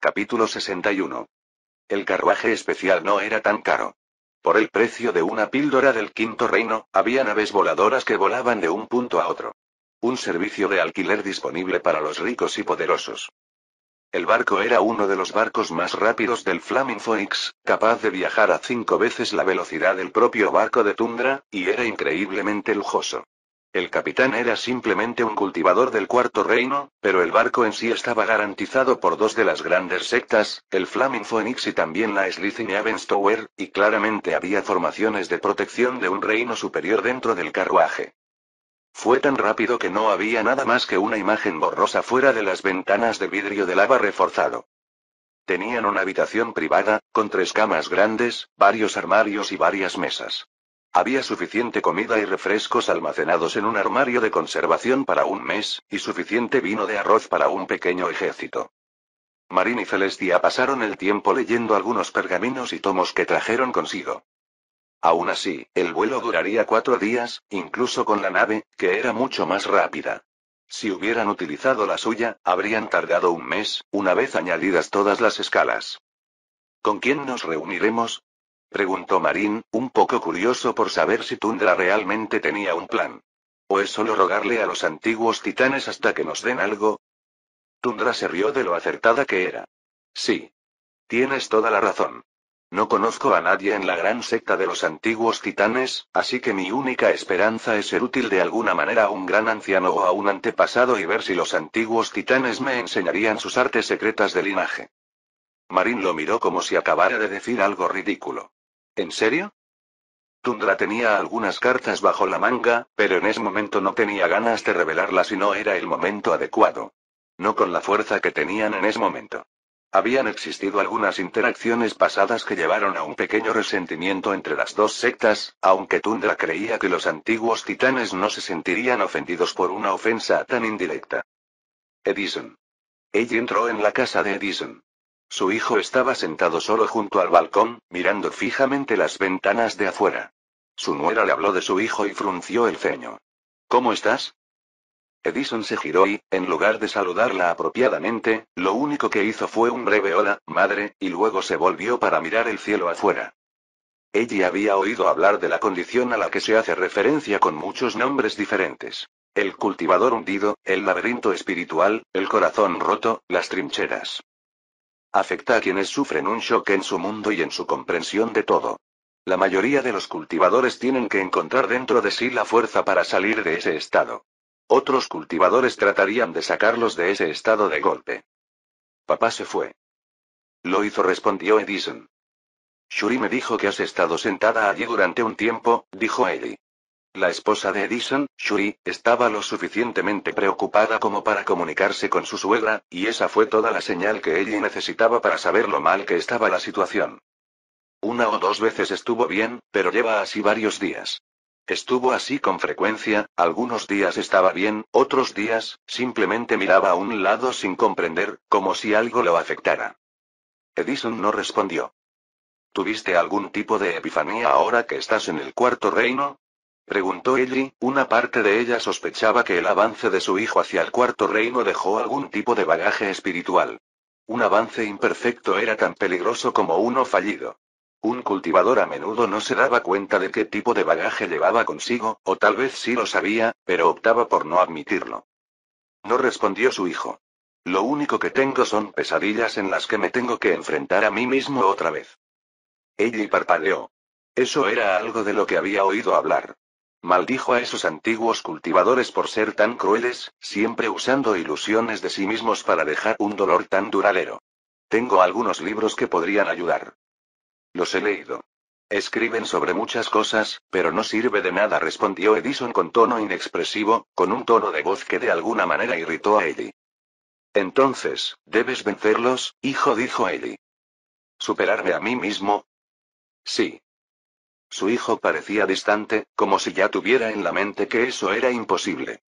Capítulo 61. El carruaje especial no era tan caro. Por el precio de una píldora del quinto reino, había naves voladoras que volaban de un punto a otro. Un servicio de alquiler disponible para los ricos y poderosos. El barco era uno de los barcos más rápidos del Flaming Phoenix, capaz de viajar a 5 veces la velocidad del propio barco de tundra, y era increíblemente lujoso. El capitán era simplemente un cultivador del cuarto reino, pero el barco en sí estaba garantizado por dos de las grandes sectas, el Flaming Phoenix y también la Slitheen Avenstower, y claramente había formaciones de protección de un reino superior dentro del carruaje. Fue tan rápido que no había nada más que una imagen borrosa fuera de las ventanas de vidrio de lava reforzado. Tenían una habitación privada, con 3 camas grandes, varios armarios y varias mesas. Había suficiente comida y refrescos almacenados en un armario de conservación para un mes, y suficiente vino de arroz para un pequeño ejército. Marín y Celestia pasaron el tiempo leyendo algunos pergaminos y tomos que trajeron consigo. Aún así, el vuelo duraría 4 días, incluso con la nave, que era mucho más rápida. Si hubieran utilizado la suya, habrían tardado un mes, una vez añadidas todas las escalas. ¿Con quién nos reuniremos?, preguntó Marín, un poco curioso por saber si Tundra realmente tenía un plan. ¿O es solo rogarle a los antiguos titanes hasta que nos den algo? Tundra se rió de lo acertada que era. Sí. Tienes toda la razón. No conozco a nadie en la gran secta de los antiguos titanes, así que mi única esperanza es ser útil de alguna manera a un gran anciano o a un antepasado y ver si los antiguos titanes me enseñarían sus artes secretas de linaje. Marín lo miró como si acabara de decir algo ridículo. ¿En serio? Tundra tenía algunas cartas bajo la manga, pero en ese momento no tenía ganas de revelarlas y no era el momento adecuado. No con la fuerza que tenían en ese momento. Habían existido algunas interacciones pasadas que llevaron a un pequeño resentimiento entre las dos sectas, aunque Tundra creía que los antiguos titanes no se sentirían ofendidos por una ofensa tan indirecta. Edison. Ella entró en la casa de Edison. Su hijo estaba sentado solo junto al balcón, mirando fijamente las ventanas de afuera. Su nuera le habló de su hijo y frunció el ceño. ¿Cómo estás? Edison se giró y, en lugar de saludarla apropiadamente, lo único que hizo fue un breve hola, madre, y luego se volvió para mirar el cielo afuera. Ella había oído hablar de la condición a la que se hace referencia con muchos nombres diferentes. El cultivador hundido, el laberinto espiritual, el corazón roto, las trincheras. Afecta a quienes sufren un shock en su mundo y en su comprensión de todo. La mayoría de los cultivadores tienen que encontrar dentro de sí la fuerza para salir de ese estado. Otros cultivadores tratarían de sacarlos de ese estado de golpe. Papá se fue. Lo hizo, respondió Edison. Shuri me dijo que has estado sentada allí durante un tiempo, dijo Ellie. La esposa de Edison, Shuri, estaba lo suficientemente preocupada como para comunicarse con su suegra, y esa fue toda la señal que Ellie necesitaba para saber lo mal que estaba la situación. 1 o 2 veces estuvo bien, pero lleva así varios días. Estuvo así con frecuencia, algunos días estaba bien, otros días, simplemente miraba a un lado sin comprender, como si algo lo afectara. Edison no respondió. ¿Tuviste algún tipo de epifanía ahora que estás en el cuarto reino?, preguntó Ellie. Una parte de ella sospechaba que el avance de su hijo hacia el cuarto reino dejó algún tipo de bagaje espiritual. Un avance imperfecto era tan peligroso como uno fallido. Un cultivador a menudo no se daba cuenta de qué tipo de bagaje llevaba consigo, o tal vez sí lo sabía, pero optaba por no admitirlo. No, respondió su hijo. Lo único que tengo son pesadillas en las que me tengo que enfrentar a mí mismo otra vez. Ellie parpadeó. Eso era algo de lo que había oído hablar. Maldijo a esos antiguos cultivadores por ser tan crueles, siempre usando ilusiones de sí mismos para dejar un dolor tan duradero. Tengo algunos libros que podrían ayudar. Los he leído. Escriben sobre muchas cosas, pero no sirve de nada, respondió Edison con tono inexpresivo, con un tono de voz que de alguna manera irritó a Ellie. Entonces, debes vencerlos, hijo, dijo Ellie. ¿Superarme a mí mismo? Sí. Su hijo parecía distante, como si ya tuviera en la mente que eso era imposible.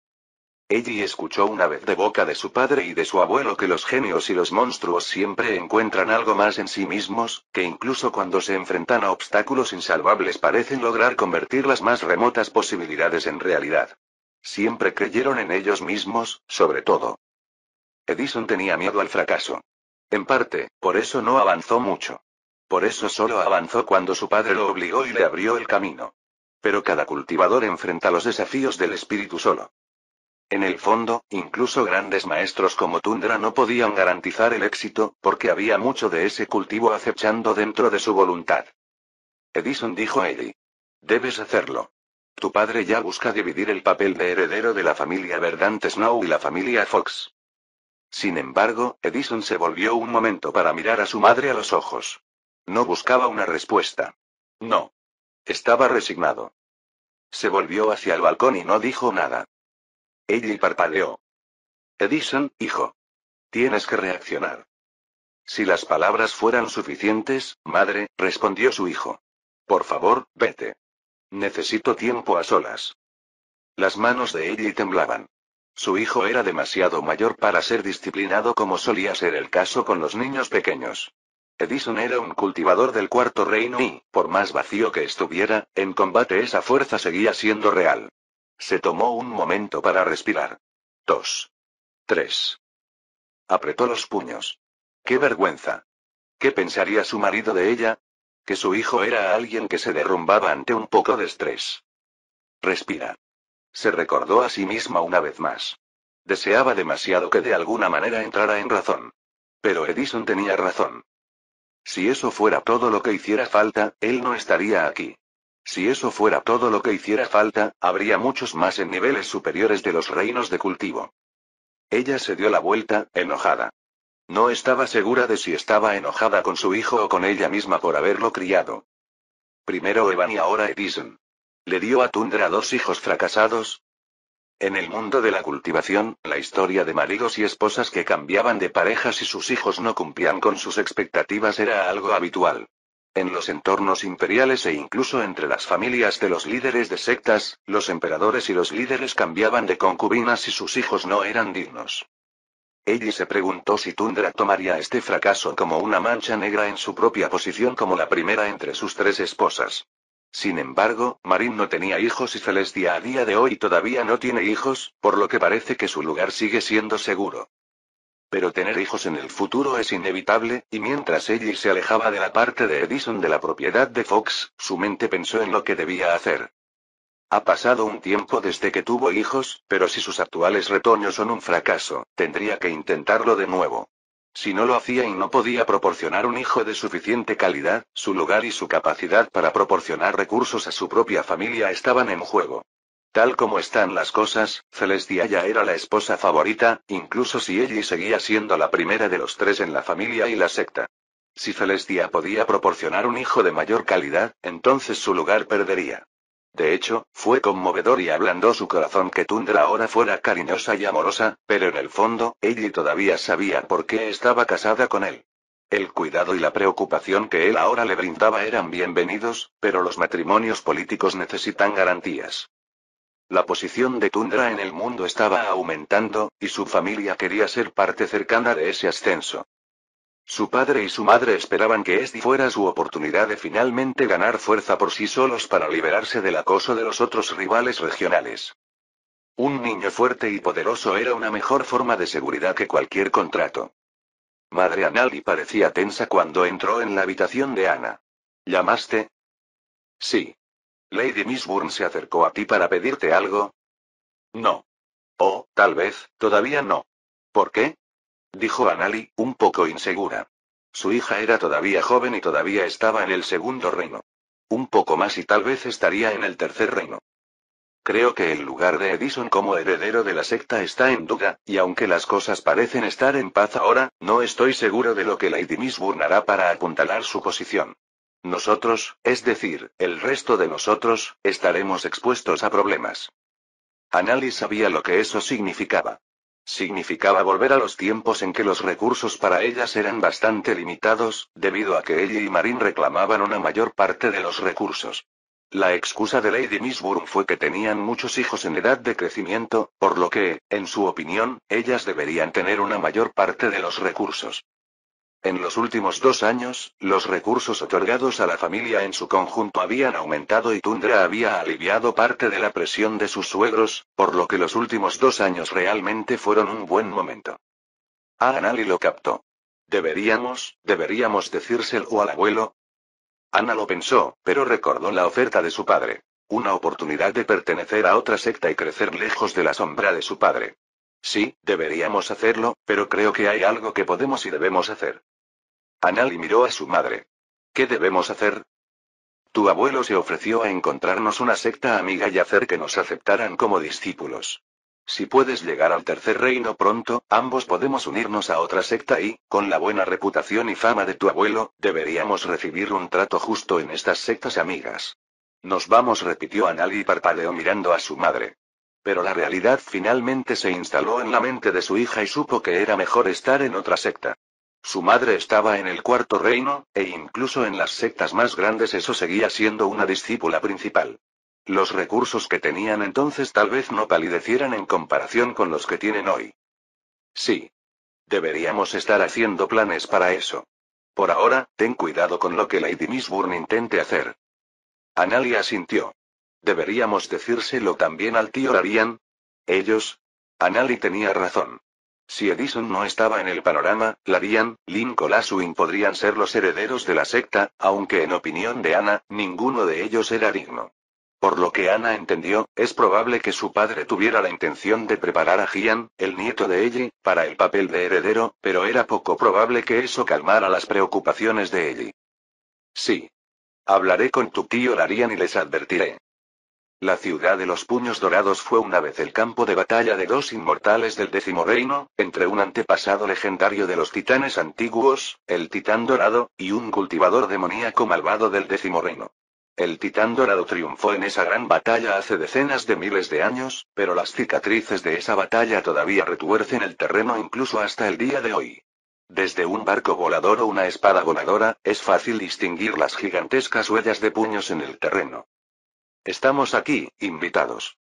Ellie escuchó una vez de boca de su padre y de su abuelo que los genios y los monstruos siempre encuentran algo más en sí mismos, que incluso cuando se enfrentan a obstáculos insalvables parecen lograr convertir las más remotas posibilidades en realidad. Siempre creyeron en ellos mismos, sobre todo. Edison tenía miedo al fracaso. En parte, por eso no avanzó mucho. Por eso solo avanzó cuando su padre lo obligó y le abrió el camino. Pero cada cultivador enfrenta los desafíos del espíritu solo. En el fondo, incluso grandes maestros como Tundra no podían garantizar el éxito, porque había mucho de ese cultivo acechando dentro de su voluntad. Edison dijo a Ellie. Debes hacerlo. Tu padre ya busca dividir el papel de heredero de la familia Verdant Snow y la familia Fox. Sin embargo, Edison se volvió un momento para mirar a su madre a los ojos. No buscaba una respuesta. No. Estaba resignado. Se volvió hacia el balcón y no dijo nada. Ellie parpadeó. Edison, hijo. Tienes que reaccionar. Si las palabras fueran suficientes, madre, respondió su hijo. Por favor, vete. Necesito tiempo a solas. Las manos de Ellie temblaban. Su hijo era demasiado mayor para ser disciplinado como solía ser el caso con los niños pequeños. Edison era un cultivador del Cuarto Reino y, por más vacío que estuviera, en combate esa fuerza seguía siendo real. Se tomó un momento para respirar. 2. 3. Apretó los puños. ¡Qué vergüenza! ¿Qué pensaría su marido de ella? Que su hijo era alguien que se derrumbaba ante un poco de estrés. Respira. Se recordó a sí misma una vez más. Deseaba demasiado que de alguna manera entrara en razón. Pero Edison tenía razón. Si eso fuera todo lo que hiciera falta, él no estaría aquí. Si eso fuera todo lo que hiciera falta, habría muchos más en niveles superiores de los reinos de cultivo. Ella se dio la vuelta, enojada. No estaba segura de si estaba enojada con su hijo o con ella misma por haberlo criado. Primero Evan y ahora Edison. ¿Le dio a Tundra 2 hijos fracasados? En el mundo de la cultivación, la historia de maridos y esposas que cambiaban de parejas y sus hijos no cumplían con sus expectativas era algo habitual. En los entornos imperiales e incluso entre las familias de los líderes de sectas, los emperadores y los líderes cambiaban de concubinas y sus hijos no eran dignos. Ellie se preguntó si Tundra tomaría este fracaso como una mancha negra en su propia posición como la primera entre sus 3 esposas. Sin embargo, Marin no tenía hijos y Celestia a día de hoy todavía no tiene hijos, por lo que parece que su lugar sigue siendo seguro. Pero tener hijos en el futuro es inevitable, y mientras Ellie se alejaba de la parte de Edison de la propiedad de Fox, su mente pensó en lo que debía hacer. Ha pasado un tiempo desde que tuvo hijos, pero si sus actuales retoños son un fracaso, tendría que intentarlo de nuevo. Si no lo hacía y no podía proporcionar un hijo de suficiente calidad, su lugar y su capacidad para proporcionar recursos a su propia familia estaban en juego. Tal como están las cosas, Celestia ya era la esposa favorita, incluso si Ellie seguía siendo la primera de los 3 en la familia y la secta. Si Celestia podía proporcionar un hijo de mayor calidad, entonces su lugar perdería. De hecho, fue conmovedor y ablandó su corazón que Tundra ahora fuera cariñosa y amorosa, pero en el fondo, Ellie todavía sabía por qué estaba casada con él. El cuidado y la preocupación que él ahora le brindaba eran bienvenidos, pero los matrimonios políticos necesitan garantías. La posición de Tundra en el mundo estaba aumentando, y su familia quería ser parte cercana de ese ascenso. Su padre y su madre esperaban que esta fuera su oportunidad de finalmente ganar fuerza por sí solos para liberarse del acoso de los otros rivales regionales. Un niño fuerte y poderoso era una mejor forma de seguridad que cualquier contrato. Madre Anali parecía tensa cuando entró en la habitación de Ana. ¿Llamaste? Sí. ¿Lady Mistborn se acercó a ti para pedirte algo? No. Oh, tal vez, todavía no. ¿Por qué? Dijo Anali, un poco insegura. Su hija era todavía joven y todavía estaba en el segundo reino. Un poco más y tal vez estaría en el tercer reino. Creo que el lugar de Edison como heredero de la secta está en duda, y aunque las cosas parecen estar en paz ahora, no estoy seguro de lo que Lady Mistborn hará para apuntalar su posición. Nosotros, es decir, el resto de nosotros, estaremos expuestos a problemas. Anali sabía lo que eso significaba. Significaba volver a los tiempos en que los recursos para ellas eran bastante limitados, debido a que ella y Marin reclamaban una mayor parte de los recursos. La excusa de Lady Mistborn fue que tenían muchos hijos en edad de crecimiento, por lo que, en su opinión, ellas deberían tener una mayor parte de los recursos. En los últimos 2 años, los recursos otorgados a la familia en su conjunto habían aumentado y Tundra había aliviado parte de la presión de sus suegros, por lo que los últimos 2 años realmente fueron un buen momento. Anali lo captó. Deberíamos decírselo al abuelo. Ana lo pensó, pero recordó la oferta de su padre. Una oportunidad de pertenecer a otra secta y crecer lejos de la sombra de su padre. Sí, deberíamos hacerlo, pero creo que hay algo que podemos y debemos hacer. Anali miró a su madre. ¿Qué debemos hacer? Tu abuelo se ofreció a encontrarnos una secta amiga y hacer que nos aceptaran como discípulos. Si puedes llegar al tercer reino pronto, ambos podemos unirnos a otra secta y, con la buena reputación y fama de tu abuelo, deberíamos recibir un trato justo en estas sectas amigas. Nos vamos, repitió Anali y parpadeó mirando a su madre. Pero la realidad finalmente se instaló en la mente de su hija y supo que era mejor estar en otra secta. Su madre estaba en el cuarto reino, e incluso en las sectas más grandes eso seguía siendo una discípula principal. Los recursos que tenían entonces tal vez no palidecieran en comparación con los que tienen hoy. Sí. Deberíamos estar haciendo planes para eso. Por ahora, ten cuidado con lo que Lady Mistborn intente hacer. Anali asintió. ¿Deberíamos decírselo también al tío Larian? Ellos. Anali tenía razón. Si Edison no estaba en el panorama, Larian, Lincoln Laswing podrían ser los herederos de la secta, aunque en opinión de Ana, ninguno de ellos era digno. Por lo que Ana entendió, es probable que su padre tuviera la intención de preparar a Gian, el nieto de Ellie, para el papel de heredero, pero era poco probable que eso calmara las preocupaciones de Ellie. Sí. Hablaré con tu tío Larian y les advertiré. La ciudad de los puños dorados fue una vez el campo de batalla de dos inmortales del décimo reino, entre un antepasado legendario de los titanes antiguos, el titán dorado, y un cultivador demoníaco malvado del décimo reino. El titán dorado triunfó en esa gran batalla hace decenas de miles de años, pero las cicatrices de esa batalla todavía retuercen el terreno incluso hasta el día de hoy. Desde un barco volador o una espada voladora, es fácil distinguir las gigantescas huellas de puños en el terreno. Estamos aquí, invitados.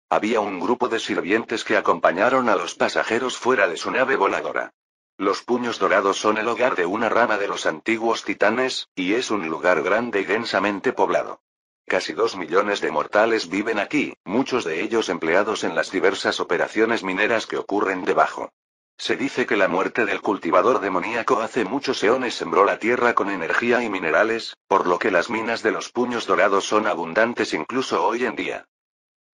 Había un grupo de sirvientes que acompañaron a los pasajeros fuera de su nave voladora. Los puños dorados son el hogar de una rama de los antiguos titanes, y es un lugar grande y densamente poblado. Casi 2 millones de mortales viven aquí, muchos de ellos empleados en las diversas operaciones mineras que ocurren debajo. Se dice que la muerte del cultivador demoníaco hace muchos eones sembró la tierra con energía y minerales, por lo que las minas de los puños dorados son abundantes incluso hoy en día.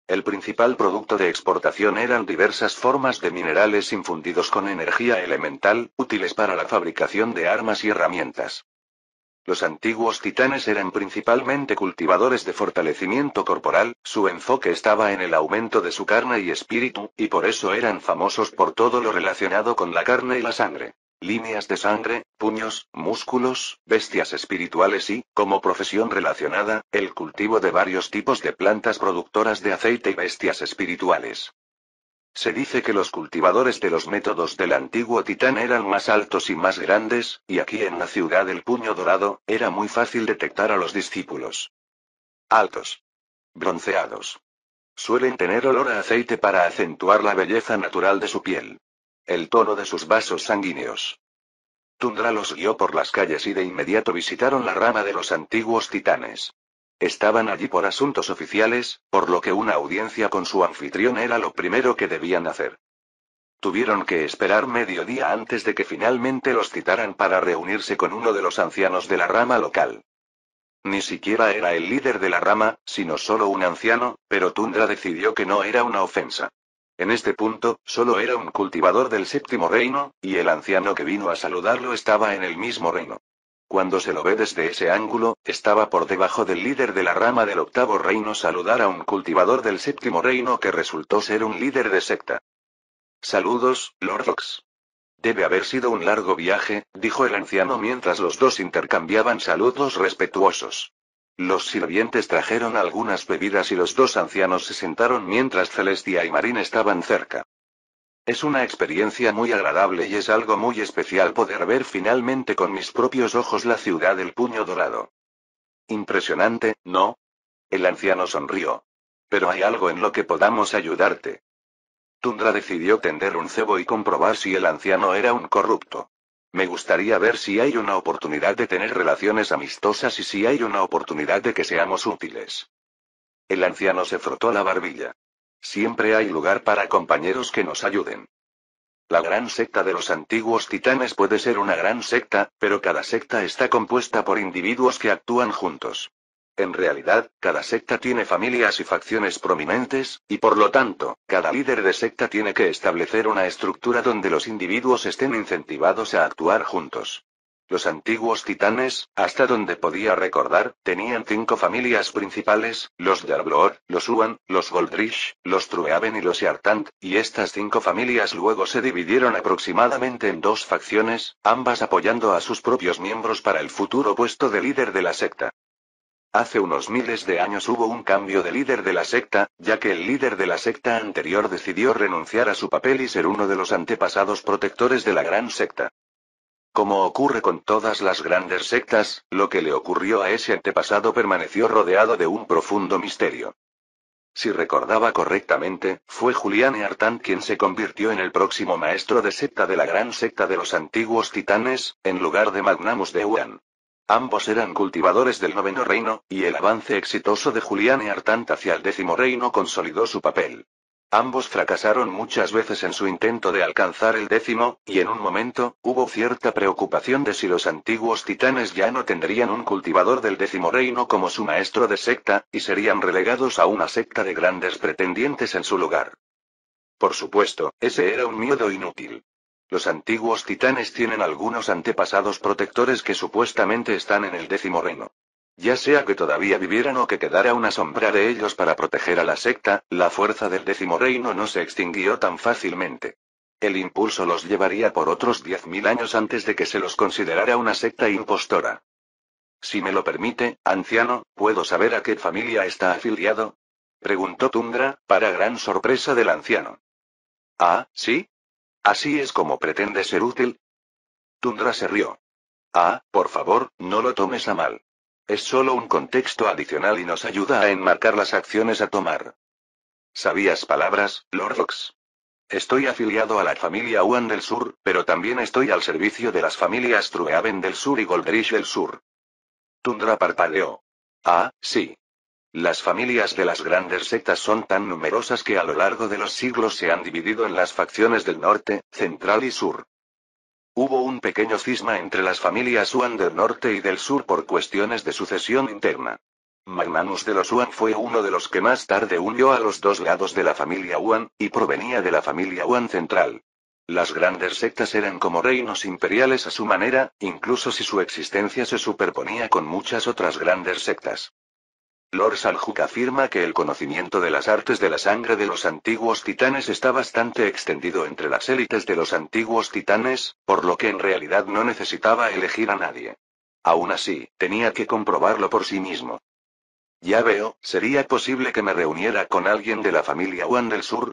El principal producto de exportación eran diversas formas de minerales infundidos con energía elemental, útiles para la fabricación de armas y herramientas. Los antiguos titanes eran principalmente cultivadores de fortalecimiento corporal, su enfoque estaba en el aumento de su carne y espíritu, y por eso eran famosos por todo lo relacionado con la carne y la sangre. Líneas de sangre, puños, músculos, bestias espirituales y, como profesión relacionada, el cultivo de varios tipos de plantas productoras de aceite y bestias espirituales. Se dice que los cultivadores de los métodos del antiguo titán eran más altos y más grandes, y aquí en la ciudad del Puño Dorado, era muy fácil detectar a los discípulos. Altos. Bronceados. Suelen tener olor a aceite para acentuar la belleza natural de su piel. El tono de sus vasos sanguíneos. Tundra los guió por las calles y de inmediato visitaron la rama de los antiguos titanes. Estaban allí por asuntos oficiales, por lo que una audiencia con su anfitrión era lo primero que debían hacer. Tuvieron que esperar mediodía antes de que finalmente los citaran para reunirse con uno de los ancianos de la rama local. Ni siquiera era el líder de la rama, sino solo un anciano, pero Tundra decidió que no era una ofensa. En este punto, solo era un cultivador del séptimo reino, y el anciano que vino a saludarlo estaba en el mismo reino. Cuando se lo ve desde ese ángulo, estaba por debajo del líder de la rama del octavo reino saludar a un cultivador del séptimo reino que resultó ser un líder de secta. Saludos, Lord Fox. Debe haber sido un largo viaje, dijo el anciano mientras los dos intercambiaban saludos respetuosos. Los sirvientes trajeron algunas bebidas y los dos ancianos se sentaron mientras Celestia y Marín estaban cerca. Es una experiencia muy agradable y es algo muy especial poder ver finalmente con mis propios ojos la ciudad del Puño Dorado. Impresionante, ¿no? El anciano sonrió. Pero hay algo en lo que podamos ayudarte. Tundra decidió tender un cebo y comprobar si el anciano era un corrupto. Me gustaría ver si hay una oportunidad de tener relaciones amistosas y si hay una oportunidad de que seamos útiles. El anciano se frotó la barbilla. Siempre hay lugar para compañeros que nos ayuden. La gran secta de los antiguos titanes puede ser una gran secta, pero cada secta está compuesta por individuos que actúan juntos. En realidad, cada secta tiene familias y facciones prominentes, y por lo tanto, cada líder de secta tiene que establecer una estructura donde los individuos estén incentivados a actuar juntos. Los antiguos titanes, hasta donde podía recordar, tenían 5 familias principales, los Jarlor, los Uan, los Goldrish, los Trueaven y los Yartant, y estas 5 familias luego se dividieron aproximadamente en 2 facciones, ambas apoyando a sus propios miembros para el futuro puesto de líder de la secta. Hace unos miles de años hubo un cambio de líder de la secta, ya que el líder de la secta anterior decidió renunciar a su papel y ser uno de los antepasados protectores de la gran secta. Como ocurre con todas las grandes sectas, lo que le ocurrió a ese antepasado permaneció rodeado de un profundo misterio. Si recordaba correctamente, fue Julian Eartant quien se convirtió en el próximo maestro de secta de la gran secta de los antiguos titanes, en lugar de Magnus Deuan. Ambos eran cultivadores del noveno reino, y el avance exitoso de Julian Eartant hacia el 10º reino consolidó su papel. Ambos fracasaron muchas veces en su intento de alcanzar el 10º, y en un momento, hubo cierta preocupación de si los antiguos titanes ya no tendrían un cultivador del 10º reino como su maestro de secta, y serían relegados a una secta de grandes pretendientes en su lugar. Por supuesto, ese era un miedo inútil. Los antiguos titanes tienen algunos antepasados protectores que supuestamente están en el 10º reino. Ya sea que todavía vivieran o que quedara una sombra de ellos para proteger a la secta, la fuerza del 10º reino no se extinguió tan fácilmente. El impulso los llevaría por otros 10.000 años antes de que se los considerara una secta impostora. Si me lo permite, anciano, ¿puedo saber a qué familia está afiliado? Preguntó Tundra, para gran sorpresa del anciano. Ah, ¿sí? ¿Así es como pretende ser útil? Tundra se rió. Ah, por favor, no lo tomes a mal. Es solo un contexto adicional y nos ayuda a enmarcar las acciones a tomar. ¿Sabías palabras, Lord Fox? Estoy afiliado a la familia Uan del Sur, pero también estoy al servicio de las familias Trueaven del Sur y Goldrish del Sur. Tundra parpadeó. Ah, sí. Las familias de las grandes sectas son tan numerosas que a lo largo de los siglos se han dividido en las facciones del norte, central y sur. Hubo un pequeño cisma entre las familias Uan del norte y del sur por cuestiones de sucesión interna. Magnanus de los Uan fue uno de los que más tarde unió a los dos lados de la familia Uan, y provenía de la familia Uan central. Las grandes sectas eran como reinos imperiales a su manera, incluso si su existencia se superponía con muchas otras grandes sectas. Lord Salhuk afirma que el conocimiento de las artes de la sangre de los antiguos titanes está bastante extendido entre las élites de los antiguos titanes, por lo que en realidad no necesitaba elegir a nadie. Aún así, tenía que comprobarlo por sí mismo. Ya veo, ¿sería posible que me reuniera con alguien de la familia Uan del Sur?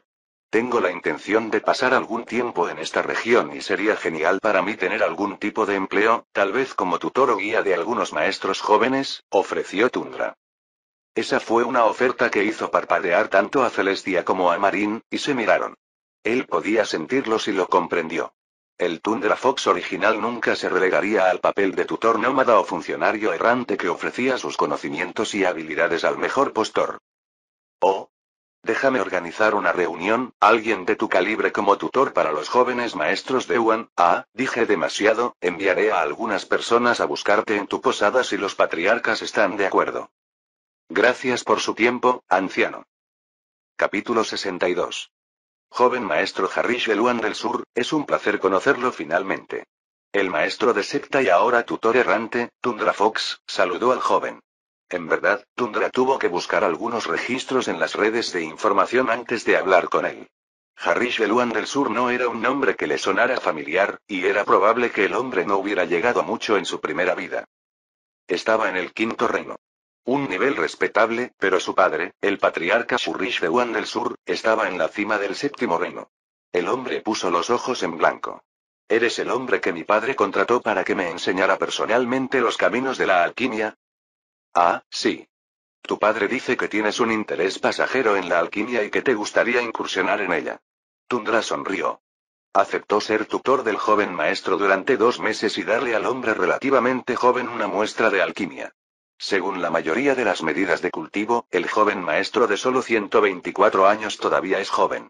Tengo la intención de pasar algún tiempo en esta región y sería genial para mí tener algún tipo de empleo, tal vez como tutor o guía de algunos maestros jóvenes, ofreció Tundra. Esa fue una oferta que hizo parpadear tanto a Celestia como a Marín, y se miraron. Él podía sentirlos y lo comprendió. El Tundra Fox original nunca se relegaría al papel de tutor nómada o funcionario errante que ofrecía sus conocimientos y habilidades al mejor postor. Oh. Déjame organizar una reunión, alguien de tu calibre como tutor para los jóvenes maestros de Uan. Ah, dije demasiado, enviaré a algunas personas a buscarte en tu posada si los patriarcas están de acuerdo. Gracias por su tiempo, anciano. Capítulo 62. Joven maestro Harish Eluan del Sur, es un placer conocerlo finalmente. El maestro de secta y ahora tutor errante, Tundra Fox, saludó al joven. En verdad, Tundra tuvo que buscar algunos registros en las redes de información antes de hablar con él. Harish Eluan del Sur no era un nombre que le sonara familiar, y era probable que el hombre no hubiera llegado mucho en su primera vida. Estaba en el 5º reino. Un nivel respetable, pero su padre, el patriarca Shurish de Uan del Sur, estaba en la cima del 7º reino. El hombre puso los ojos en blanco. ¿Eres el hombre que mi padre contrató para que me enseñara personalmente los caminos de la alquimia? Ah, sí. Tu padre dice que tienes un interés pasajero en la alquimia y que te gustaría incursionar en ella. Tundra sonrió. Aceptó ser tutor del joven maestro durante 2 meses y darle al hombre relativamente joven una muestra de alquimia. Según la mayoría de las medidas de cultivo, el joven maestro de solo 124 años todavía es joven.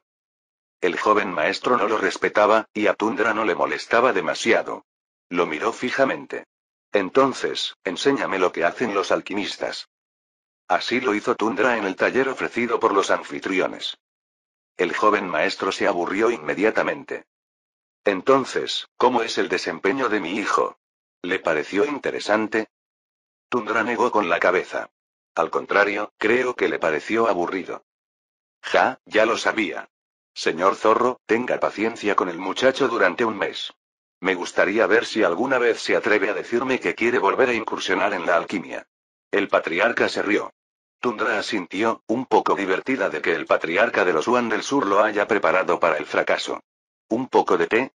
El joven maestro no lo respetaba, y a Tundra no le molestaba demasiado. Lo miró fijamente. Entonces, enséñame lo que hacen los alquimistas. Así lo hizo Tundra en el taller ofrecido por los anfitriones. El joven maestro se aburrió inmediatamente. Entonces, ¿cómo es el desempeño de mi hijo? ¿Le pareció interesante? Tundra negó con la cabeza. Al contrario, creo que le pareció aburrido. Ya lo sabía. Señor Zorro, tenga paciencia con el muchacho durante un mes. Me gustaría ver si alguna vez se atreve a decirme que quiere volver a incursionar en la alquimia. El patriarca se rió. Tundra asintió, un poco divertida de que el patriarca de los Huan del Sur lo haya preparado para el fracaso. ¿Un poco de té?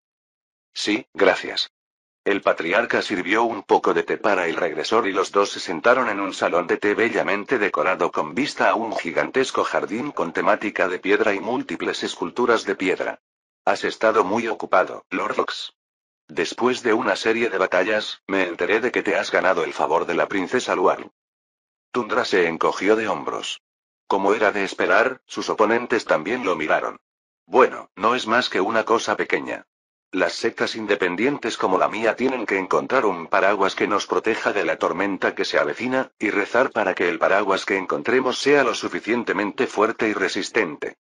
Sí, gracias. El patriarca sirvió un poco de té para el regresor y los dos se sentaron en un salón de té bellamente decorado con vista a un gigantesco jardín con temática de piedra y múltiples esculturas de piedra. Has estado muy ocupado, Lord Fox. Después de una serie de batallas, me enteré de que te has ganado el favor de la princesa Luan. Tundra se encogió de hombros. Como era de esperar, sus oponentes también lo miraron. Bueno, no es más que una cosa pequeña. Las sectas independientes como la mía tienen que encontrar un paraguas que nos proteja de la tormenta que se avecina, y rezar para que el paraguas que encontremos sea lo suficientemente fuerte y resistente.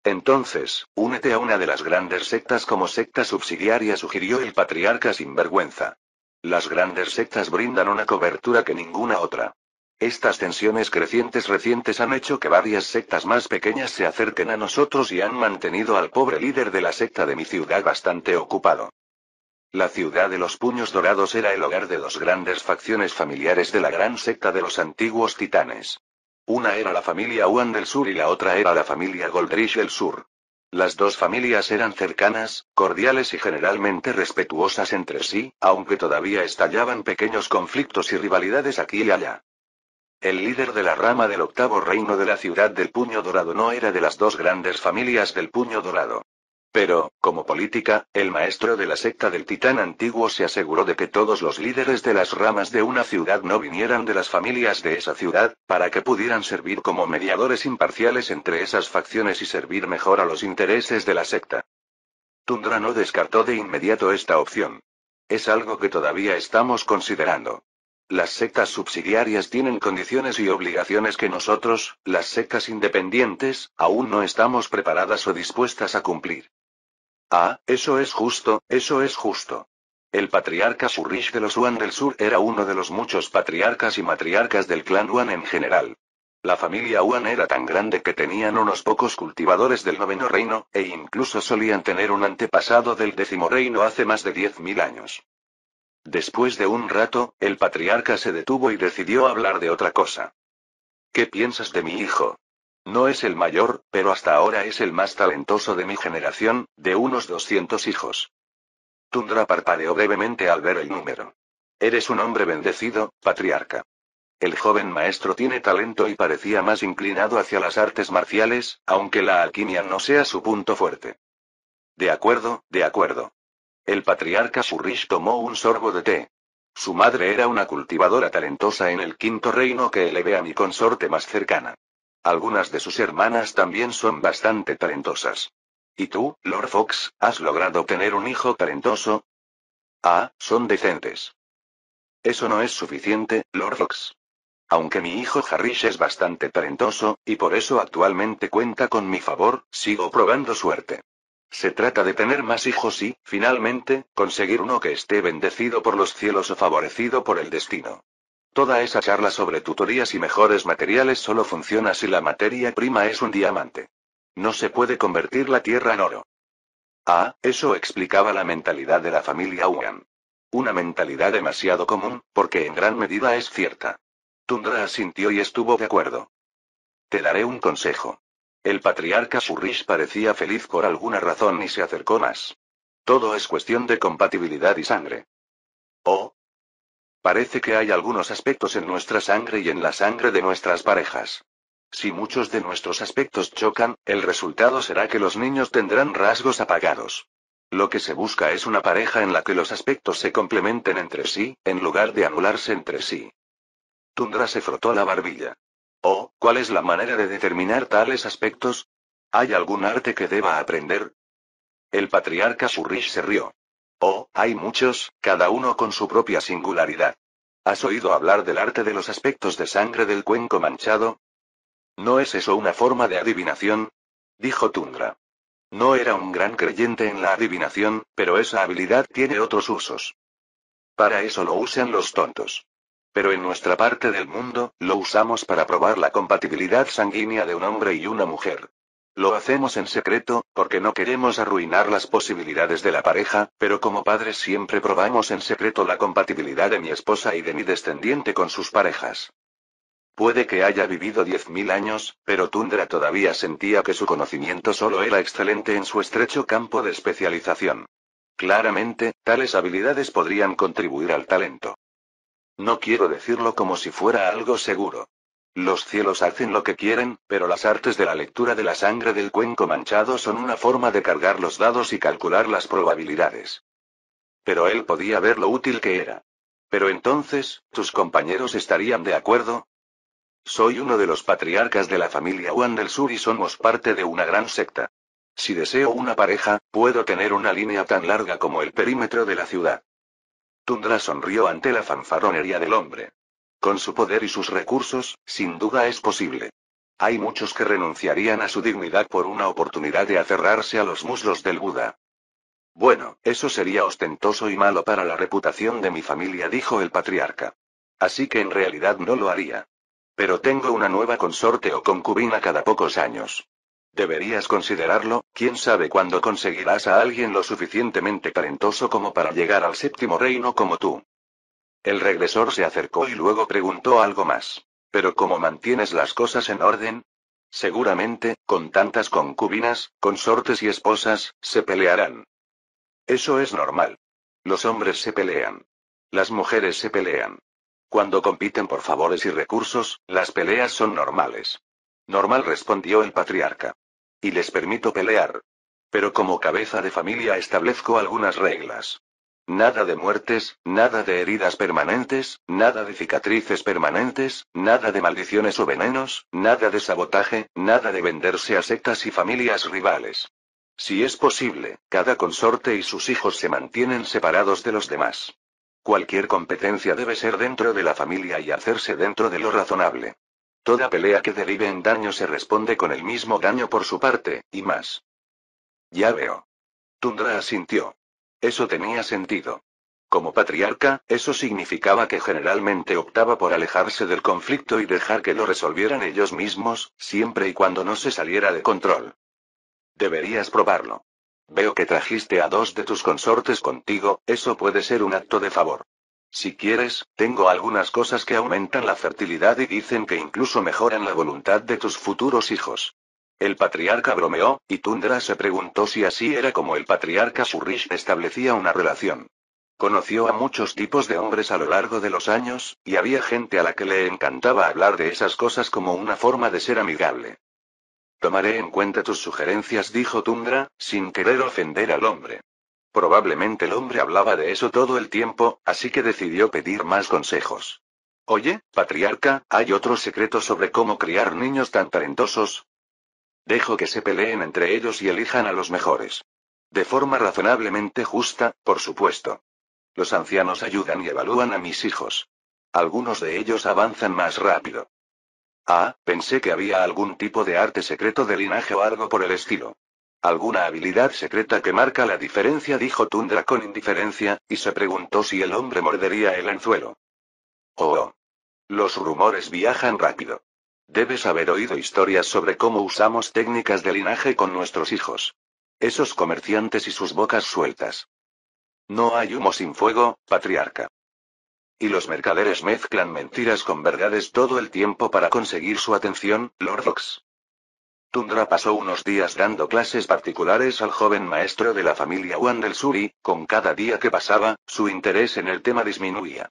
Entonces, únete a una de las grandes sectas como secta subsidiaria, sugirió el patriarca sin vergüenza. Las grandes sectas brindan una cobertura que ninguna otra. Estas tensiones crecientes recientes han hecho que varias sectas más pequeñas se acerquen a nosotros y han mantenido al pobre líder de la secta de mi ciudad bastante ocupado. La ciudad de los Puños Dorados era el hogar de dos grandes facciones familiares de la gran secta de los antiguos titanes. Una era la familia Huan del Sur y la otra era la familia Goldrich del Sur. Las dos familias eran cercanas, cordiales y generalmente respetuosas entre sí, aunque todavía estallaban pequeños conflictos y rivalidades aquí y allá. El líder de la rama del octavo reino de la ciudad del Puño Dorado no era de las dos grandes familias del Puño Dorado. Pero, como política, el maestro de la secta del titán antiguo se aseguró de que todos los líderes de las ramas de una ciudad no vinieran de las familias de esa ciudad, para que pudieran servir como mediadores imparciales entre esas facciones y servir mejor a los intereses de la secta. Tundra no descartó de inmediato esta opción. Es algo que todavía estamos considerando. Las sectas subsidiarias tienen condiciones y obligaciones que nosotros, las sectas independientes, aún no estamos preparadas o dispuestas a cumplir. Ah, eso es justo, eso es justo. El patriarca Surrish de los Huan del Sur era uno de los muchos patriarcas y matriarcas del clan Huan en general. La familia Huan era tan grande que tenían unos pocos cultivadores del noveno reino, e incluso solían tener un antepasado del décimo reino hace más de 10.000 años. Después de un rato, el patriarca se detuvo y decidió hablar de otra cosa. ¿Qué piensas de mi hijo? No es el mayor, pero hasta ahora es el más talentoso de mi generación, de unos 200 hijos. Tundra parpadeó brevemente al ver el número. Eres un hombre bendecido, patriarca. El joven maestro tiene talento y parecía más inclinado hacia las artes marciales, aunque la alquimia no sea su punto fuerte. De acuerdo, de acuerdo. El patriarca Surrish tomó un sorbo de té. Su madre era una cultivadora talentosa en el quinto reino que elevé a mi consorte más cercana. Algunas de sus hermanas también son bastante talentosas. ¿Y tú, Lord Fox, has logrado tener un hijo talentoso? Ah, son decentes. Eso no es suficiente, Lord Fox. Aunque mi hijo Harish es bastante talentoso, y por eso actualmente cuenta con mi favor, sigo probando suerte. Se trata de tener más hijos y, finalmente, conseguir uno que esté bendecido por los cielos o favorecido por el destino. Toda esa charla sobre tutorías y mejores materiales solo funciona si la materia prima es un diamante. No se puede convertir la tierra en oro. Ah, eso explicaba la mentalidad de la familia Huan. Una mentalidad demasiado común, porque en gran medida es cierta. Tundra asintió y estuvo de acuerdo. Te daré un consejo. El patriarca Surrish parecía feliz por alguna razón y se acercó más. Todo es cuestión de compatibilidad y sangre. Oh. Parece que hay algunos aspectos en nuestra sangre y en la sangre de nuestras parejas. Si muchos de nuestros aspectos chocan, el resultado será que los niños tendrán rasgos apagados. Lo que se busca es una pareja en la que los aspectos se complementen entre sí, en lugar de anularse entre sí. Tundra se frotó la barbilla. Oh, ¿cuál es la manera de determinar tales aspectos? ¿Hay algún arte que deba aprender? El patriarca Shurrish se rió. Oh, hay muchos, cada uno con su propia singularidad. ¿Has oído hablar del arte de los aspectos de sangre del cuenco manchado? ¿No es eso una forma de adivinación? Dijo Tundra. No era un gran creyente en la adivinación, pero esa habilidad tiene otros usos. Para eso lo usan los tontos. Pero en nuestra parte del mundo, lo usamos para probar la compatibilidad sanguínea de un hombre y una mujer. Lo hacemos en secreto, porque no queremos arruinar las posibilidades de la pareja, pero como padres siempre probamos en secreto la compatibilidad de mi esposa y de mi descendiente con sus parejas. Puede que haya vivido 10.000 años, pero Tundra todavía sentía que su conocimiento solo era excelente en su estrecho campo de especialización. Claramente, tales habilidades podrían contribuir al talento. No quiero decirlo como si fuera algo seguro. Los cielos hacen lo que quieren, pero las artes de la lectura de la sangre del cuenco manchado son una forma de cargar los dados y calcular las probabilidades. Pero él podía ver lo útil que era. Pero entonces, ¿tus compañeros estarían de acuerdo? Soy uno de los patriarcas de la familia Yuan del Sur y somos parte de una gran secta. Si deseo una pareja, puedo tener una línea tan larga como el perímetro de la ciudad. Tundra sonrió ante la fanfarronería del hombre. Con su poder y sus recursos, sin duda es posible. Hay muchos que renunciarían a su dignidad por una oportunidad de aferrarse a los muslos del Buda. Bueno, eso sería ostentoso y malo para la reputación de mi familia, dijo el patriarca. Así que en realidad no lo haría. Pero tengo una nueva consorte o concubina cada pocos años. Deberías considerarlo, quién sabe cuándo conseguirás a alguien lo suficientemente talentoso como para llegar al séptimo reino como tú. El regresor se acercó y luego preguntó algo más. ¿Pero cómo mantienes las cosas en orden? Seguramente, con tantas concubinas, consortes y esposas, se pelearán. Eso es normal. Los hombres se pelean. Las mujeres se pelean. Cuando compiten por favores y recursos, las peleas son normales. Normal, respondió el patriarca. Y les permito pelear. Pero como cabeza de familia establezco algunas reglas. Nada de muertes, nada de heridas permanentes, nada de cicatrices permanentes, nada de maldiciones o venenos, nada de sabotaje, nada de venderse a sectas y familias rivales. Si es posible, cada consorte y sus hijos se mantienen separados de los demás. Cualquier competencia debe ser dentro de la familia y hacerse dentro de lo razonable. Toda pelea que derive en daño se responde con el mismo daño por su parte, y más. Ya veo. Tundra asintió. Eso tenía sentido. Como patriarca, eso significaba que generalmente optaba por alejarse del conflicto y dejar que lo resolvieran ellos mismos, siempre y cuando no se saliera de control. Deberías probarlo. Veo que trajiste a 2 de tus consortes contigo, eso puede ser un acto de favor. Si quieres, tengo algunas cosas que aumentan la fertilidad y dicen que incluso mejoran la voluntad de tus futuros hijos. El patriarca bromeó, y Tundra se preguntó si así era como el patriarca Shurrish establecía una relación. Conoció a muchos tipos de hombres a lo largo de los años, y había gente a la que le encantaba hablar de esas cosas como una forma de ser amigable. Tomaré en cuenta tus sugerencias, dijo Tundra, sin querer ofender al hombre. Probablemente el hombre hablaba de eso todo el tiempo, así que decidió pedir más consejos. Oye, patriarca, ¿hay otro secreto sobre cómo criar niños tan talentosos? Dejo que se peleen entre ellos y elijan a los mejores. De forma razonablemente justa, por supuesto. Los ancianos ayudan y evalúan a mis hijos. Algunos de ellos avanzan más rápido. Ah, pensé que había algún tipo de arte secreto de linaje o algo por el estilo. Alguna habilidad secreta que marca la diferencia, dijo Tundra con indiferencia, y se preguntó si el hombre mordería el anzuelo. Oh. Los rumores viajan rápido. Debes haber oído historias sobre cómo usamos técnicas de linaje con nuestros hijos. Esos comerciantes y sus bocas sueltas. No hay humo sin fuego, patriarca. Y los mercaderes mezclan mentiras con verdades todo el tiempo para conseguir su atención, Lord Ox. Tundra pasó unos días dando clases particulares al joven maestro de la familia Yuan del Sur y, con cada día que pasaba, su interés en el tema disminuía.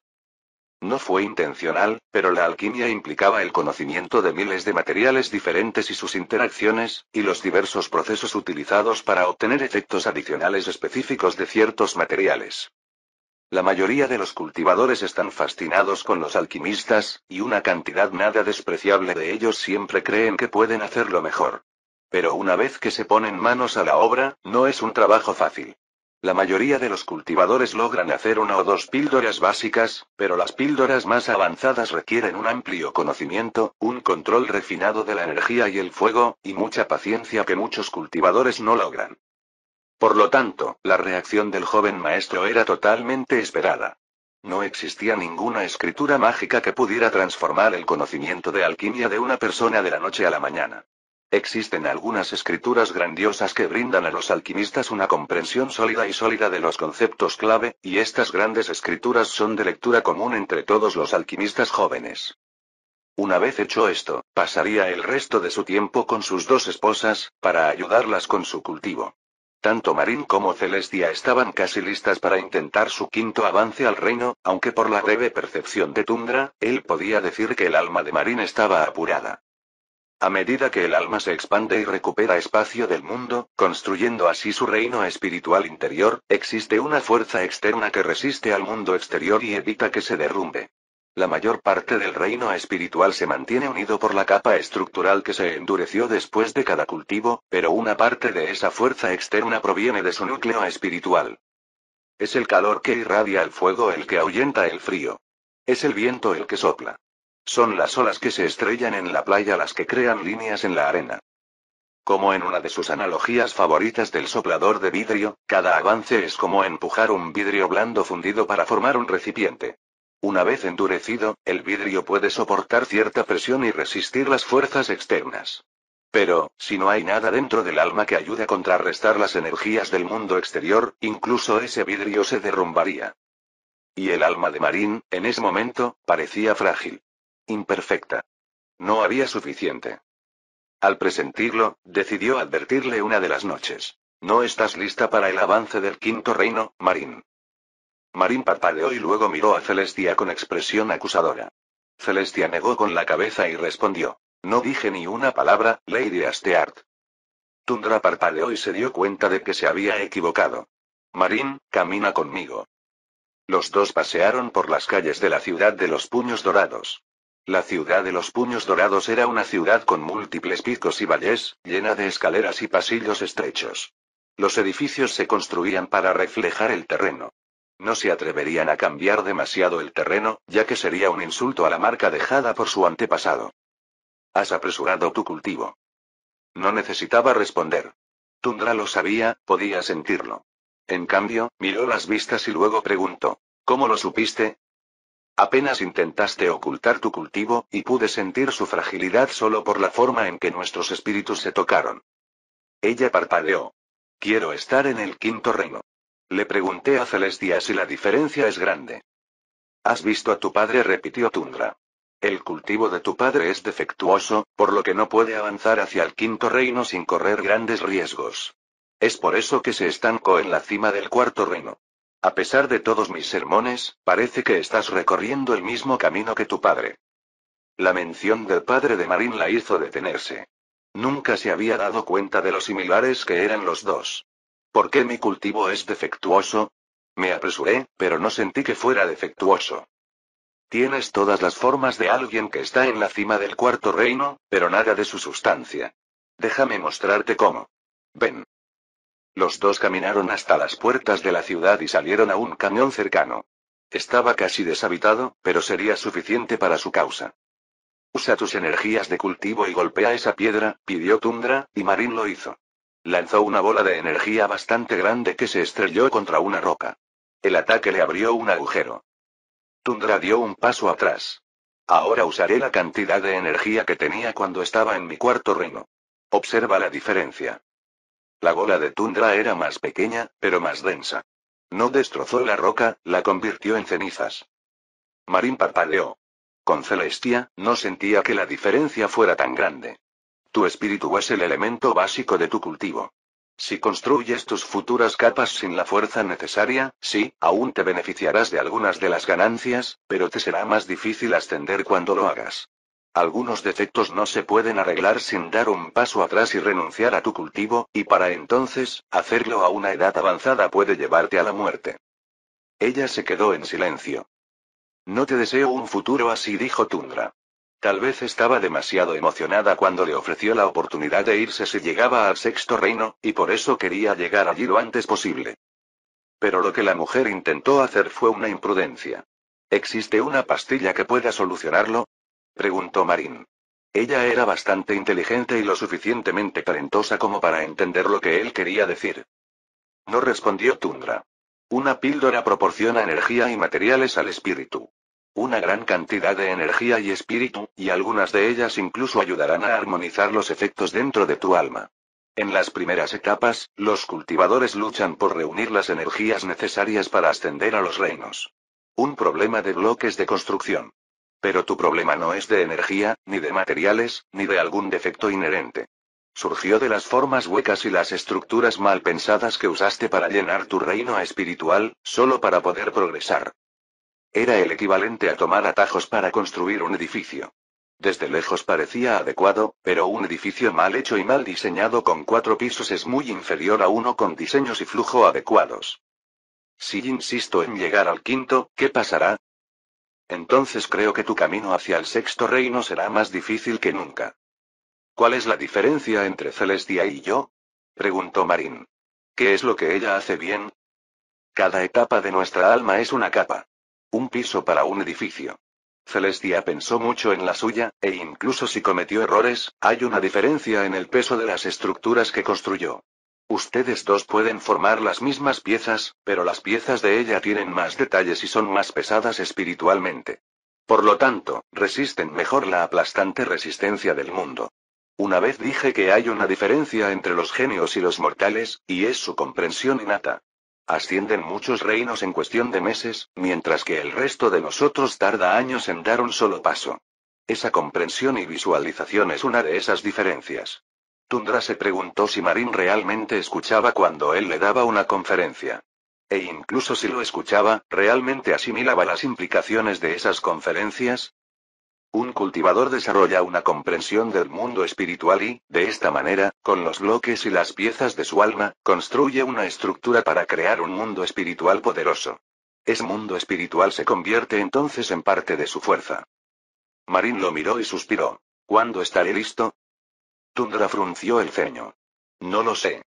No fue intencional, pero la alquimia implicaba el conocimiento de miles de materiales diferentes y sus interacciones, y los diversos procesos utilizados para obtener efectos adicionales específicos de ciertos materiales. La mayoría de los cultivadores están fascinados con los alquimistas, y una cantidad nada despreciable de ellos siempre creen que pueden hacerlo mejor. Pero una vez que se ponen manos a la obra, no es un trabajo fácil. La mayoría de los cultivadores logran hacer una o dos píldoras básicas, pero las píldoras más avanzadas requieren un amplio conocimiento, un control refinado de la energía y el fuego, y mucha paciencia que muchos cultivadores no logran. Por lo tanto, la reacción del joven maestro era totalmente esperada. No existía ninguna escritura mágica que pudiera transformar el conocimiento de alquimia de una persona de la noche a la mañana. Existen algunas escrituras grandiosas que brindan a los alquimistas una comprensión sólida de los conceptos clave, y estas grandes escrituras son de lectura común entre todos los alquimistas jóvenes. Una vez hecho esto, pasaría el resto de su tiempo con sus dos esposas, para ayudarlas con su cultivo. Tanto Marín como Celestia estaban casi listas para intentar su quinto avance al reino, aunque por la breve percepción de Tundra, él podía decir que el alma de Marín estaba apurada. A medida que el alma se expande y recupera espacio del mundo, construyendo así su reino espiritual interior, existe una fuerza externa que resiste al mundo exterior y evita que se derrumbe. La mayor parte del reino espiritual se mantiene unido por la capa estructural que se endureció después de cada cultivo, pero una parte de esa fuerza externa proviene de su núcleo espiritual. Es el calor que irradia el fuego el que ahuyenta el frío. Es el viento el que sopla. Son las olas que se estrellan en la playa las que crean líneas en la arena. Como en una de sus analogías favoritas del soplador de vidrio, cada avance es como empujar un vidrio blando fundido para formar un recipiente. Una vez endurecido, el vidrio puede soportar cierta presión y resistir las fuerzas externas. Pero, si no hay nada dentro del alma que ayude a contrarrestar las energías del mundo exterior, incluso ese vidrio se derrumbaría. Y el alma de Marín, en ese momento, parecía frágil. Imperfecta. No había suficiente. Al presentirlo, decidió advertirle una de las noches. No estás lista para el avance del quinto reino, Marín. Marín parpadeó y luego miró a Celestia con expresión acusadora. Celestia negó con la cabeza y respondió. No dije ni una palabra, Lady Asteart. Tundra parpadeó y se dio cuenta de que se había equivocado. Marín, camina conmigo. Los dos pasearon por las calles de la ciudad de los Puños Dorados. La ciudad de los Puños Dorados era una ciudad con múltiples picos y valles, llena de escaleras y pasillos estrechos. Los edificios se construían para reflejar el terreno. No se atreverían a cambiar demasiado el terreno, ya que sería un insulto a la marca dejada por su antepasado. Has apresurado tu cultivo. No necesitaba responder. Tundra lo sabía, podía sentirlo. En cambio, miró las vistas y luego preguntó. ¿Cómo lo supiste? Apenas intentaste ocultar tu cultivo, y pude sentir su fragilidad solo por la forma en que nuestros espíritus se tocaron. Ella parpadeó. Quiero estar en el quinto reino. Le pregunté a Celestia si la diferencia es grande. ¿Has visto a tu padre? Repitió Tundra. El cultivo de tu padre es defectuoso, por lo que no puede avanzar hacia el quinto reino sin correr grandes riesgos. Es por eso que se estancó en la cima del cuarto reino. A pesar de todos mis sermones, parece que estás recorriendo el mismo camino que tu padre. La mención del padre de Marín la hizo detenerse. Nunca se había dado cuenta de lo similares que eran los dos. ¿Por qué mi cultivo es defectuoso? Me apresuré, pero no sentí que fuera defectuoso. Tienes todas las formas de alguien que está en la cima del cuarto reino, pero nada de su sustancia. Déjame mostrarte cómo. Ven. Los dos caminaron hasta las puertas de la ciudad y salieron a un cañón cercano. Estaba casi deshabitado, pero sería suficiente para su causa. Usa tus energías de cultivo y golpea esa piedra, pidió Tundra, y Marín lo hizo. Lanzó una bola de energía bastante grande que se estrelló contra una roca. El ataque le abrió un agujero. Tundra dio un paso atrás. Ahora usaré la cantidad de energía que tenía cuando estaba en mi cuarto reino. Observa la diferencia. La bola de Tundra era más pequeña, pero más densa. No destrozó la roca, la convirtió en cenizas. Marín parpadeó. Con Celestia, no sentía que la diferencia fuera tan grande. Tu espíritu es el elemento básico de tu cultivo. Si construyes tus futuras capas sin la fuerza necesaria, sí, aún te beneficiarás de algunas de las ganancias, pero te será más difícil ascender cuando lo hagas. Algunos defectos no se pueden arreglar sin dar un paso atrás y renunciar a tu cultivo, y para entonces, hacerlo a una edad avanzada puede llevarte a la muerte. Ella se quedó en silencio. No te deseo un futuro así, dijo Tundra. Tal vez estaba demasiado emocionada cuando le ofreció la oportunidad de irse si llegaba al sexto reino, y por eso quería llegar allí lo antes posible. Pero lo que la mujer intentó hacer fue una imprudencia. ¿Existe una pastilla que pueda solucionarlo? Preguntó Marín. Ella era bastante inteligente y lo suficientemente talentosa como para entender lo que él quería decir. No respondió Tundra. Una píldora proporciona energía y materiales al espíritu. Una gran cantidad de energía y espíritu, y algunas de ellas incluso ayudarán a armonizar los efectos dentro de tu alma. En las primeras etapas, los cultivadores luchan por reunir las energías necesarias para ascender a los reinos. Un problema de bloques de construcción. Pero tu problema no es de energía, ni de materiales, ni de algún defecto inherente. Surgió de las formas huecas y las estructuras mal pensadas que usaste para llenar tu reino espiritual, solo para poder progresar. Era el equivalente a tomar atajos para construir un edificio. Desde lejos parecía adecuado, pero un edificio mal hecho y mal diseñado con 4 pisos es muy inferior a uno con diseños y flujo adecuados. Si insisto en llegar al quinto, ¿qué pasará? Entonces creo que tu camino hacia el sexto reino será más difícil que nunca. ¿Cuál es la diferencia entre Celestia y yo? Preguntó Marín. ¿Qué es lo que ella hace bien? Cada etapa de nuestra alma es una capa. Un piso para un edificio. Celestia pensó mucho en la suya, e incluso si cometió errores, hay una diferencia en el peso de las estructuras que construyó. Ustedes dos pueden formar las mismas piezas, pero las piezas de ella tienen más detalles y son más pesadas espiritualmente. Por lo tanto, resisten mejor la aplastante resistencia del mundo. Una vez dije que hay una diferencia entre los genios y los mortales, y es su comprensión innata. Ascienden muchos reinos en cuestión de meses, mientras que el resto de nosotros tarda años en dar un solo paso. Esa comprensión y visualización es una de esas diferencias. Tundra se preguntó si Marín realmente escuchaba cuando él le daba una conferencia. E incluso si lo escuchaba, ¿realmente asimilaba las implicaciones de esas conferencias? Un cultivador desarrolla una comprensión del mundo espiritual y, de esta manera, con los bloques y las piezas de su alma, construye una estructura para crear un mundo espiritual poderoso. Ese mundo espiritual se convierte entonces en parte de su fuerza. Marín lo miró y suspiró. ¿Cuándo estaré listo? Tundra frunció el ceño. No lo sé.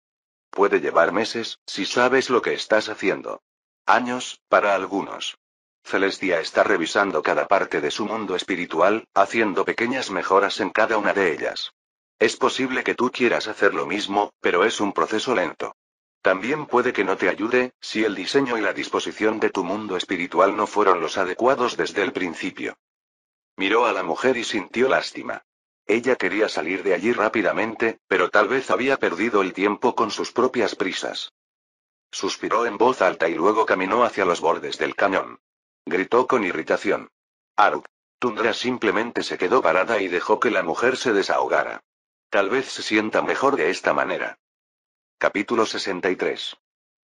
Puede llevar meses, si sabes lo que estás haciendo. Años, para algunos. Celestia está revisando cada parte de su mundo espiritual, haciendo pequeñas mejoras en cada una de ellas. Es posible que tú quieras hacer lo mismo, pero es un proceso lento. También puede que no te ayude, si el diseño y la disposición de tu mundo espiritual no fueron los adecuados desde el principio. Miró a la mujer y sintió lástima. Ella quería salir de allí rápidamente, pero tal vez había perdido el tiempo con sus propias prisas. Suspiró en voz alta y luego caminó hacia los bordes del cañón. Gritó con irritación. Aruk. Tundra simplemente se quedó parada y dejó que la mujer se desahogara. Tal vez se sienta mejor de esta manera. Capítulo 63.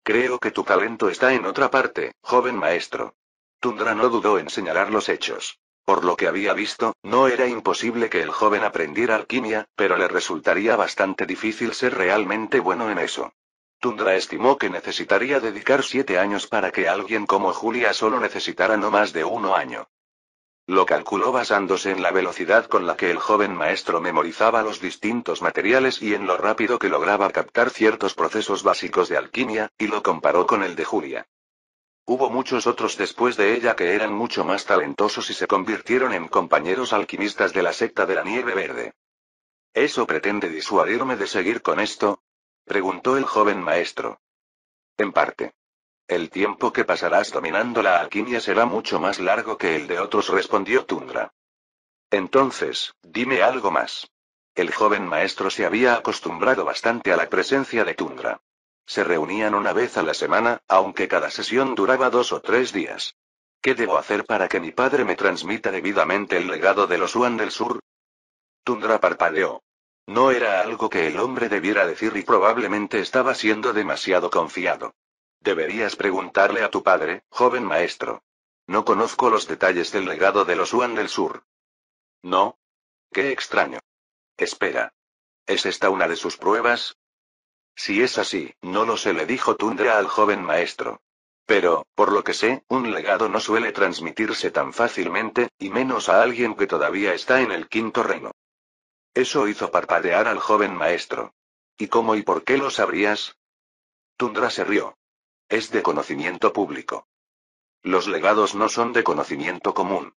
Creo que tu talento está en otra parte, joven maestro. Tundra no dudó en señalar los hechos. Por lo que había visto, no era imposible que el joven aprendiera alquimia, pero le resultaría bastante difícil ser realmente bueno en eso. Tundra estimó que necesitaría dedicar 7 años para que alguien como Julia solo necesitara no más de 1 año. Lo calculó basándose en la velocidad con la que el joven maestro memorizaba los distintos materiales y en lo rápido que lograba captar ciertos procesos básicos de alquimia, y lo comparó con el de Julia. Hubo muchos otros después de ella que eran mucho más talentosos y se convirtieron en compañeros alquimistas de la secta de la nieve verde. ¿Eso pretende disuadirme de seguir con esto? Preguntó el joven maestro. En parte. El tiempo que pasarás dominando la alquimia será mucho más largo que el de otros, respondió Tundra. Entonces, dime algo más. El joven maestro se había acostumbrado bastante a la presencia de Tundra. Se reunían una vez a la semana, aunque cada sesión duraba 2 o 3 días. ¿Qué debo hacer para que mi padre me transmita debidamente el legado de los Huan del Sur? Tundra parpadeó. No era algo que el hombre debiera decir y probablemente estaba siendo demasiado confiado. Deberías preguntarle a tu padre, joven maestro. No conozco los detalles del legado de los Huan del Sur. ¿No? Qué extraño. Espera. ¿Es esta una de sus pruebas? Si es así, no lo sé, le dijo Tundra al joven maestro. Pero, por lo que sé, un legado no suele transmitirse tan fácilmente, y menos a alguien que todavía está en el quinto reino. Eso hizo parpadear al joven maestro. ¿Y cómo y por qué lo sabrías? Tundra se rió. Es de conocimiento público. Los legados no son de conocimiento común.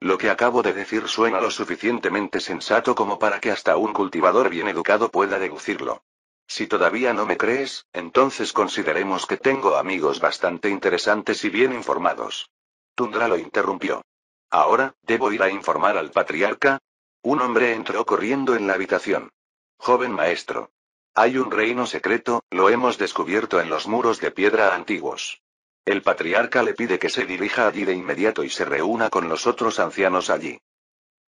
Lo que acabo de decir suena lo suficientemente sensato como para que hasta un cultivador bien educado pueda deducirlo. Si todavía no me crees, entonces consideremos que tengo amigos bastante interesantes y bien informados. Tundra lo interrumpió. Ahora, ¿debo ir a informar al patriarca? Un hombre entró corriendo en la habitación. Joven maestro. Hay un reino secreto, lo hemos descubierto en los muros de piedra antiguos. El patriarca le pide que se dirija allí de inmediato y se reúna con los otros ancianos allí.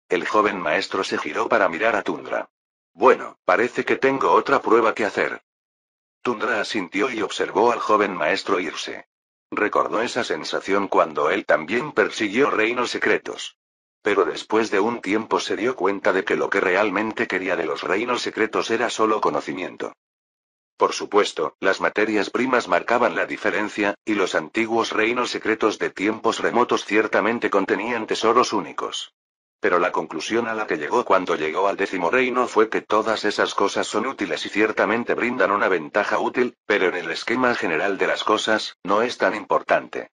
El joven maestro se giró para mirar a Tundra. Bueno, parece que tengo otra prueba que hacer. Tundra asintió y observó al joven maestro irse. Recordó esa sensación cuando él también persiguió reinos secretos. Pero después de un tiempo se dio cuenta de que lo que realmente quería de los reinos secretos era solo conocimiento. Por supuesto, las materias primas marcaban la diferencia, y los antiguos reinos secretos de tiempos remotos ciertamente contenían tesoros únicos. Pero la conclusión a la que llegó cuando llegó al 10º reino fue que todas esas cosas son útiles y ciertamente brindan una ventaja útil, pero en el esquema general de las cosas, no es tan importante.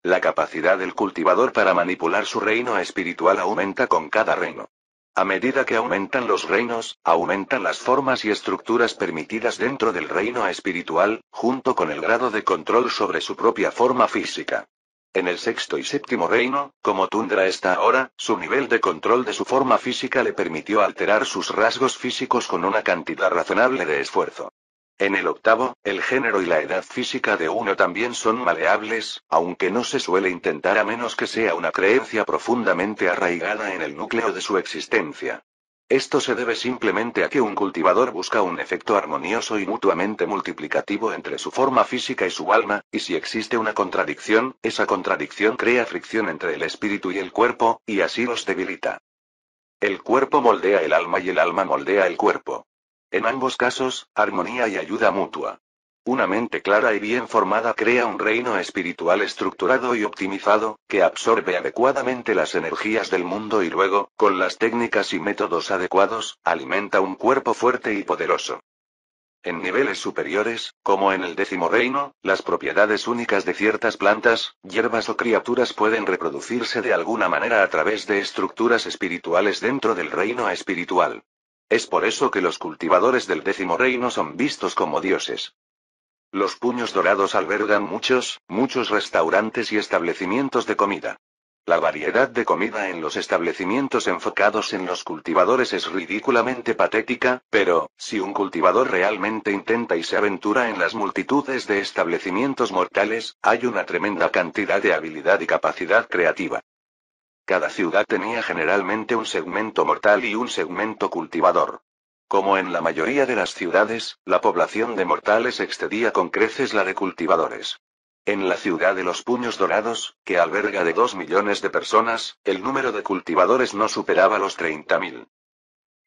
La capacidad del cultivador para manipular su reino espiritual aumenta con cada reino. A medida que aumentan los reinos, aumentan las formas y estructuras permitidas dentro del reino espiritual, junto con el grado de control sobre su propia forma física. En el 6º y 7º reino, como Tundra está ahora, su nivel de control de su forma física le permitió alterar sus rasgos físicos con una cantidad razonable de esfuerzo. En el 8º, el género y la edad física de uno también son maleables, aunque no se suele intentar a menos que sea una creencia profundamente arraigada en el núcleo de su existencia. Esto se debe simplemente a que un cultivador busca un efecto armonioso y mutuamente multiplicativo entre su forma física y su alma, y si existe una contradicción, esa contradicción crea fricción entre el espíritu y el cuerpo, y así los debilita. El cuerpo moldea el alma y el alma moldea el cuerpo. En ambos casos, armonía y ayuda mutua. Una mente clara y bien formada crea un reino espiritual estructurado y optimizado, que absorbe adecuadamente las energías del mundo y luego, con las técnicas y métodos adecuados, alimenta un cuerpo fuerte y poderoso. En niveles superiores, como en el 10º reino, las propiedades únicas de ciertas plantas, hierbas o criaturas pueden reproducirse de alguna manera a través de estructuras espirituales dentro del reino espiritual. Es por eso que los cultivadores del 10º reino son vistos como dioses. Los puños dorados albergan muchos restaurantes y establecimientos de comida. La variedad de comida en los establecimientos enfocados en los cultivadores es ridículamente patética, pero, si un cultivador realmente intenta y se aventura en las multitudes de establecimientos mortales, hay una tremenda cantidad de habilidad y capacidad creativa. Cada ciudad tenía generalmente un segmento mortal y un segmento cultivador. Como en la mayoría de las ciudades, la población de mortales excedía con creces la de cultivadores. En la ciudad de los Puños Dorados, que alberga de 2 millones de personas, el número de cultivadores no superaba los 30.000.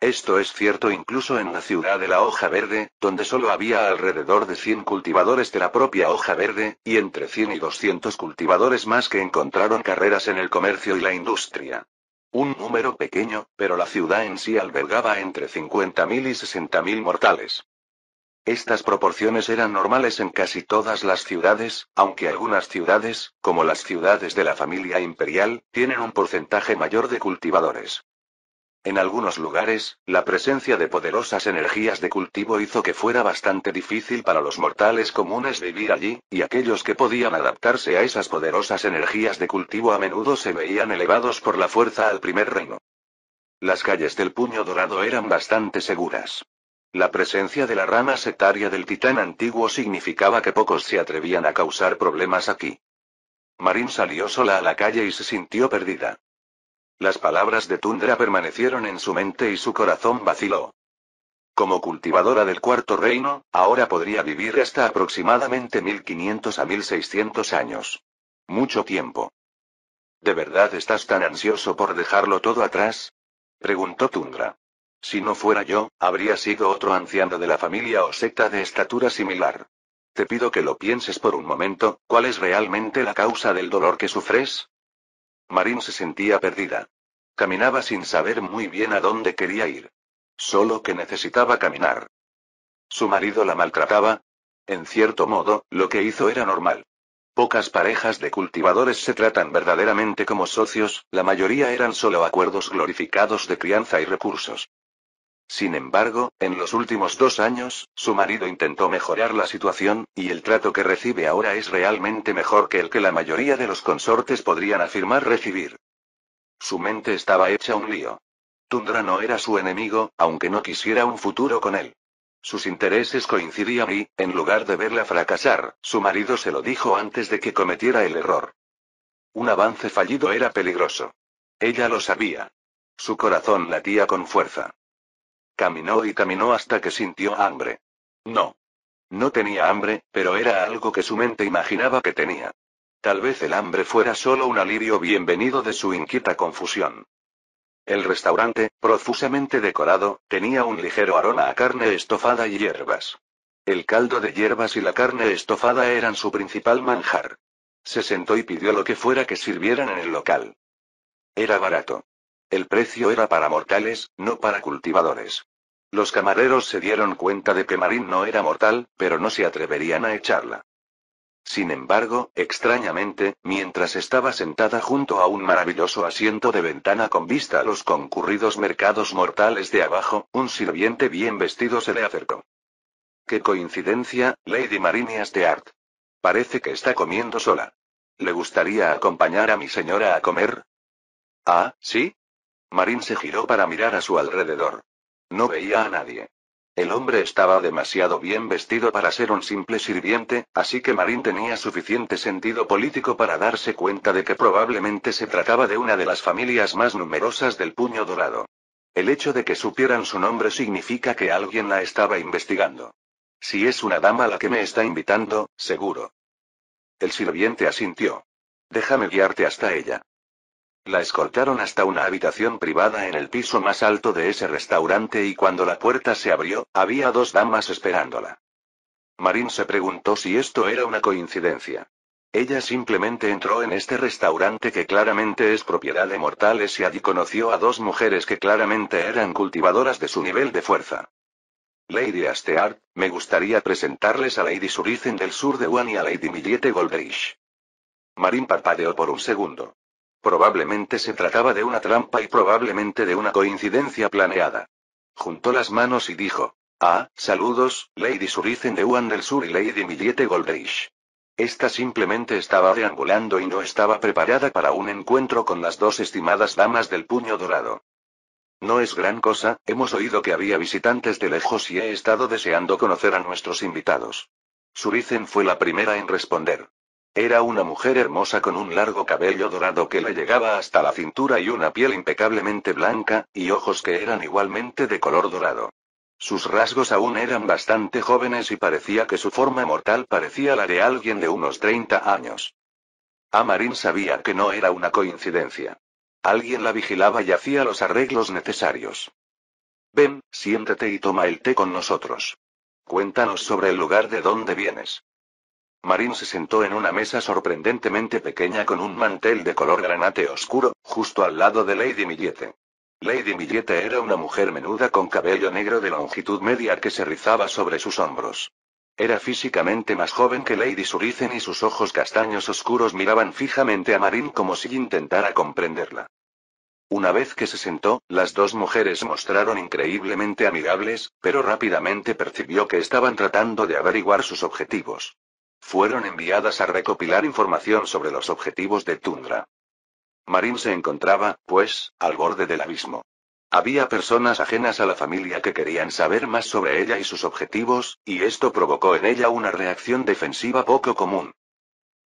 Esto es cierto incluso en la ciudad de la Hoja Verde, donde solo había alrededor de 100 cultivadores de la propia hoja verde, y entre 100 y 200 cultivadores más que encontraron carreras en el comercio y la industria. Un número pequeño, pero la ciudad en sí albergaba entre 50.000 y 60.000 mortales. Estas proporciones eran normales en casi todas las ciudades, aunque algunas ciudades, como las ciudades de la familia imperial, tienen un porcentaje mayor de cultivadores. En algunos lugares, la presencia de poderosas energías de cultivo hizo que fuera bastante difícil para los mortales comunes vivir allí, y aquellos que podían adaptarse a esas poderosas energías de cultivo a menudo se veían elevados por la fuerza al primer reino. Las calles del Puño Dorado eran bastante seguras. La presencia de la rama sectaria del titán antiguo significaba que pocos se atrevían a causar problemas aquí. Marín salió sola a la calle y se sintió perdida. Las palabras de Tundra permanecieron en su mente y su corazón vaciló. Como cultivadora del 4º reino, ahora podría vivir hasta aproximadamente 1500 a 1600 años. Mucho tiempo. ¿De verdad estás tan ansioso por dejarlo todo atrás? Preguntó Tundra. Si no fuera yo, habría sido otro anciano de la familia o secta de estatura similar. Te pido que lo pienses por un momento, ¿cuál es realmente la causa del dolor que sufres? Marín se sentía perdida. Caminaba sin saber muy bien a dónde quería ir. Solo que necesitaba caminar. ¿Su marido la maltrataba? En cierto modo, lo que hizo era normal. Pocas parejas de cultivadores se tratan verdaderamente como socios, la mayoría eran solo acuerdos glorificados de crianza y recursos. Sin embargo, en los últimos 2 años, su marido intentó mejorar la situación, y el trato que recibe ahora es realmente mejor que el que la mayoría de los consortes podrían afirmar recibir. Su mente estaba hecha un lío. Tundra no era su enemigo, aunque no quisiera un futuro con él. Sus intereses coincidían y, en lugar de verla fracasar, su marido se lo dijo antes de que cometiera el error. Un avance fallido era peligroso. Ella lo sabía. Su corazón latía con fuerza. Caminó y caminó hasta que sintió hambre. No. No tenía hambre, pero era algo que su mente imaginaba que tenía. Tal vez el hambre fuera solo un alivio bienvenido de su inquieta confusión. El restaurante, profusamente decorado, tenía un ligero aroma a carne estofada y hierbas. El caldo de hierbas y la carne estofada eran su principal manjar. Se sentó y pidió lo que fuera que sirvieran en el local. Era barato. El precio era para mortales, no para cultivadores. Los camareros se dieron cuenta de que Marín no era mortal, pero no se atreverían a echarla. Sin embargo, extrañamente, mientras estaba sentada junto a un maravilloso asiento de ventana con vista a los concurridos mercados mortales de abajo, un sirviente bien vestido se le acercó. ¡Qué coincidencia, Lady Marinia Stuart! Parece que está comiendo sola. ¿Le gustaría acompañar a mi señora a comer? Ah, ¿sí? Marín se giró para mirar a su alrededor. No veía a nadie. El hombre estaba demasiado bien vestido para ser un simple sirviente, así que Marín tenía suficiente sentido político para darse cuenta de que probablemente se trataba de una de las familias más numerosas del Puño Dorado. El hecho de que supieran su nombre significa que alguien la estaba investigando. Si es una dama la que me está invitando, seguro. El sirviente asintió. Déjame guiarte hasta ella. La escoltaron hasta una habitación privada en el piso más alto de ese restaurante y cuando la puerta se abrió, había 2 damas esperándola. Marín se preguntó si esto era una coincidencia. Ella simplemente entró en este restaurante que claramente es propiedad de mortales y allí conoció a 2 mujeres que claramente eran cultivadoras de su nivel de fuerza. Lady Asteart, me gustaría presentarles a Lady Surizin del sur de Wan y a Lady Millete Goldrish. Marín parpadeó por un segundo. Probablemente se trataba de una trampa y probablemente de una coincidencia planeada. Juntó las manos y dijo: Ah, saludos, Lady Surizin de Wan del Sur y Lady Millete Goldrish. Esta simplemente estaba deambulando y no estaba preparada para un encuentro con las 2 estimadas damas del Puño Dorado. No es gran cosa, hemos oído que había visitantes de lejos y he estado deseando conocer a nuestros invitados. Surizin fue la primera en responder. Era una mujer hermosa con un largo cabello dorado que le llegaba hasta la cintura y una piel impecablemente blanca, y ojos que eran igualmente de color dorado. Sus rasgos aún eran bastante jóvenes y parecía que su forma mortal parecía la de alguien de unos 30 años. Marín sabía que no era una coincidencia. Alguien la vigilaba y hacía los arreglos necesarios. Ven, siéntate y toma el té con nosotros. Cuéntanos sobre el lugar de donde vienes. Marín se sentó en una mesa sorprendentemente pequeña con un mantel de color granate oscuro, justo al lado de Lady Millete. Lady Millete era una mujer menuda con cabello negro de longitud media que se rizaba sobre sus hombros. Era físicamente más joven que Lady Surizin y sus ojos castaños oscuros miraban fijamente a Marín como si intentara comprenderla. Una vez que se sentó, las 2 mujeres mostraron increíblemente amigables, pero rápidamente percibió que estaban tratando de averiguar sus objetivos. Fueron enviadas a recopilar información sobre los objetivos de Tundra. Marín se encontraba, pues, al borde del abismo. Había personas ajenas a la familia que querían saber más sobre ella y sus objetivos, y esto provocó en ella una reacción defensiva poco común.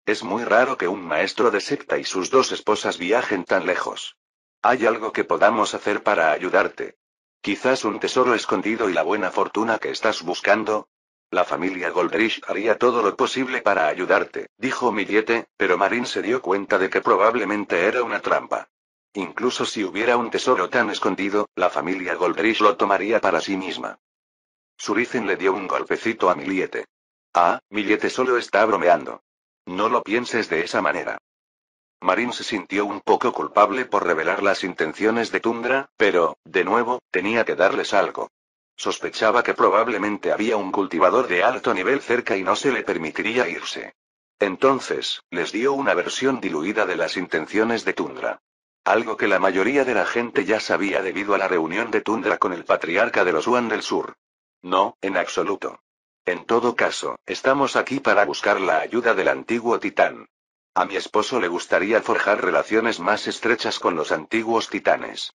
Es muy raro que un maestro de secta y sus 2 esposas viajen tan lejos. ¿Hay algo que podamos hacer para ayudarte? Quizás un tesoro escondido y la buena fortuna que estás buscando. La familia Goldrish haría todo lo posible para ayudarte, dijo Millete, pero Marín se dio cuenta de que probablemente era una trampa. Incluso si hubiera un tesoro tan escondido, la familia Goldrish lo tomaría para sí misma. Surizin le dio un golpecito a Millete. Ah, Millete solo está bromeando. No lo pienses de esa manera. Marin se sintió un poco culpable por revelar las intenciones de Tundra, pero, de nuevo, tenía que darles algo. Sospechaba que probablemente había un cultivador de alto nivel cerca y no se le permitiría irse. Entonces, les dio una versión diluida de las intenciones de Tundra. Algo que la mayoría de la gente ya sabía debido a la reunión de Tundra con el patriarca de los Huan del Sur. No, en absoluto. En todo caso, estamos aquí para buscar la ayuda del antiguo titán. A mi esposo le gustaría forjar relaciones más estrechas con los antiguos titanes.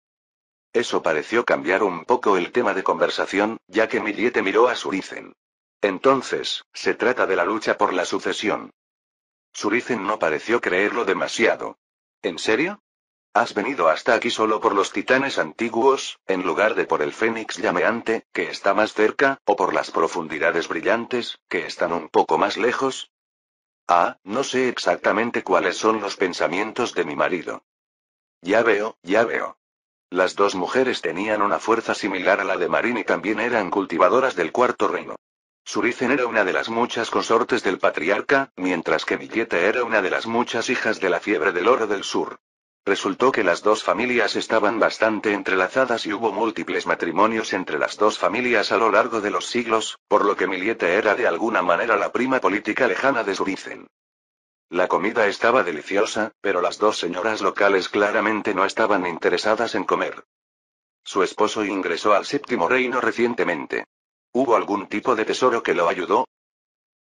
Eso pareció cambiar un poco el tema de conversación, ya que Millete miró a Surizen. Entonces, se trata de la lucha por la sucesión. Surizen no pareció creerlo demasiado. ¿En serio? ¿Has venido hasta aquí solo por los titanes antiguos, en lugar de por el fénix llameante, que está más cerca, o por las profundidades brillantes, que están un poco más lejos? Ah, no sé exactamente cuáles son los pensamientos de mi marido. Ya veo, ya veo. Las dos mujeres tenían una fuerza similar a la de Marin y también eran cultivadoras del cuarto reino. Surizen era una de las muchas consortes del patriarca, mientras que Millete era una de las muchas hijas de la fiebre del oro del sur. Resultó que las dos familias estaban bastante entrelazadas y hubo múltiples matrimonios entre las dos familias a lo largo de los siglos, por lo que Millete era de alguna manera la prima política lejana de Surizen. La comida estaba deliciosa, pero las dos señoras locales claramente no estaban interesadas en comer. Su esposo ingresó al séptimo reino recientemente. ¿Hubo algún tipo de tesoro que lo ayudó?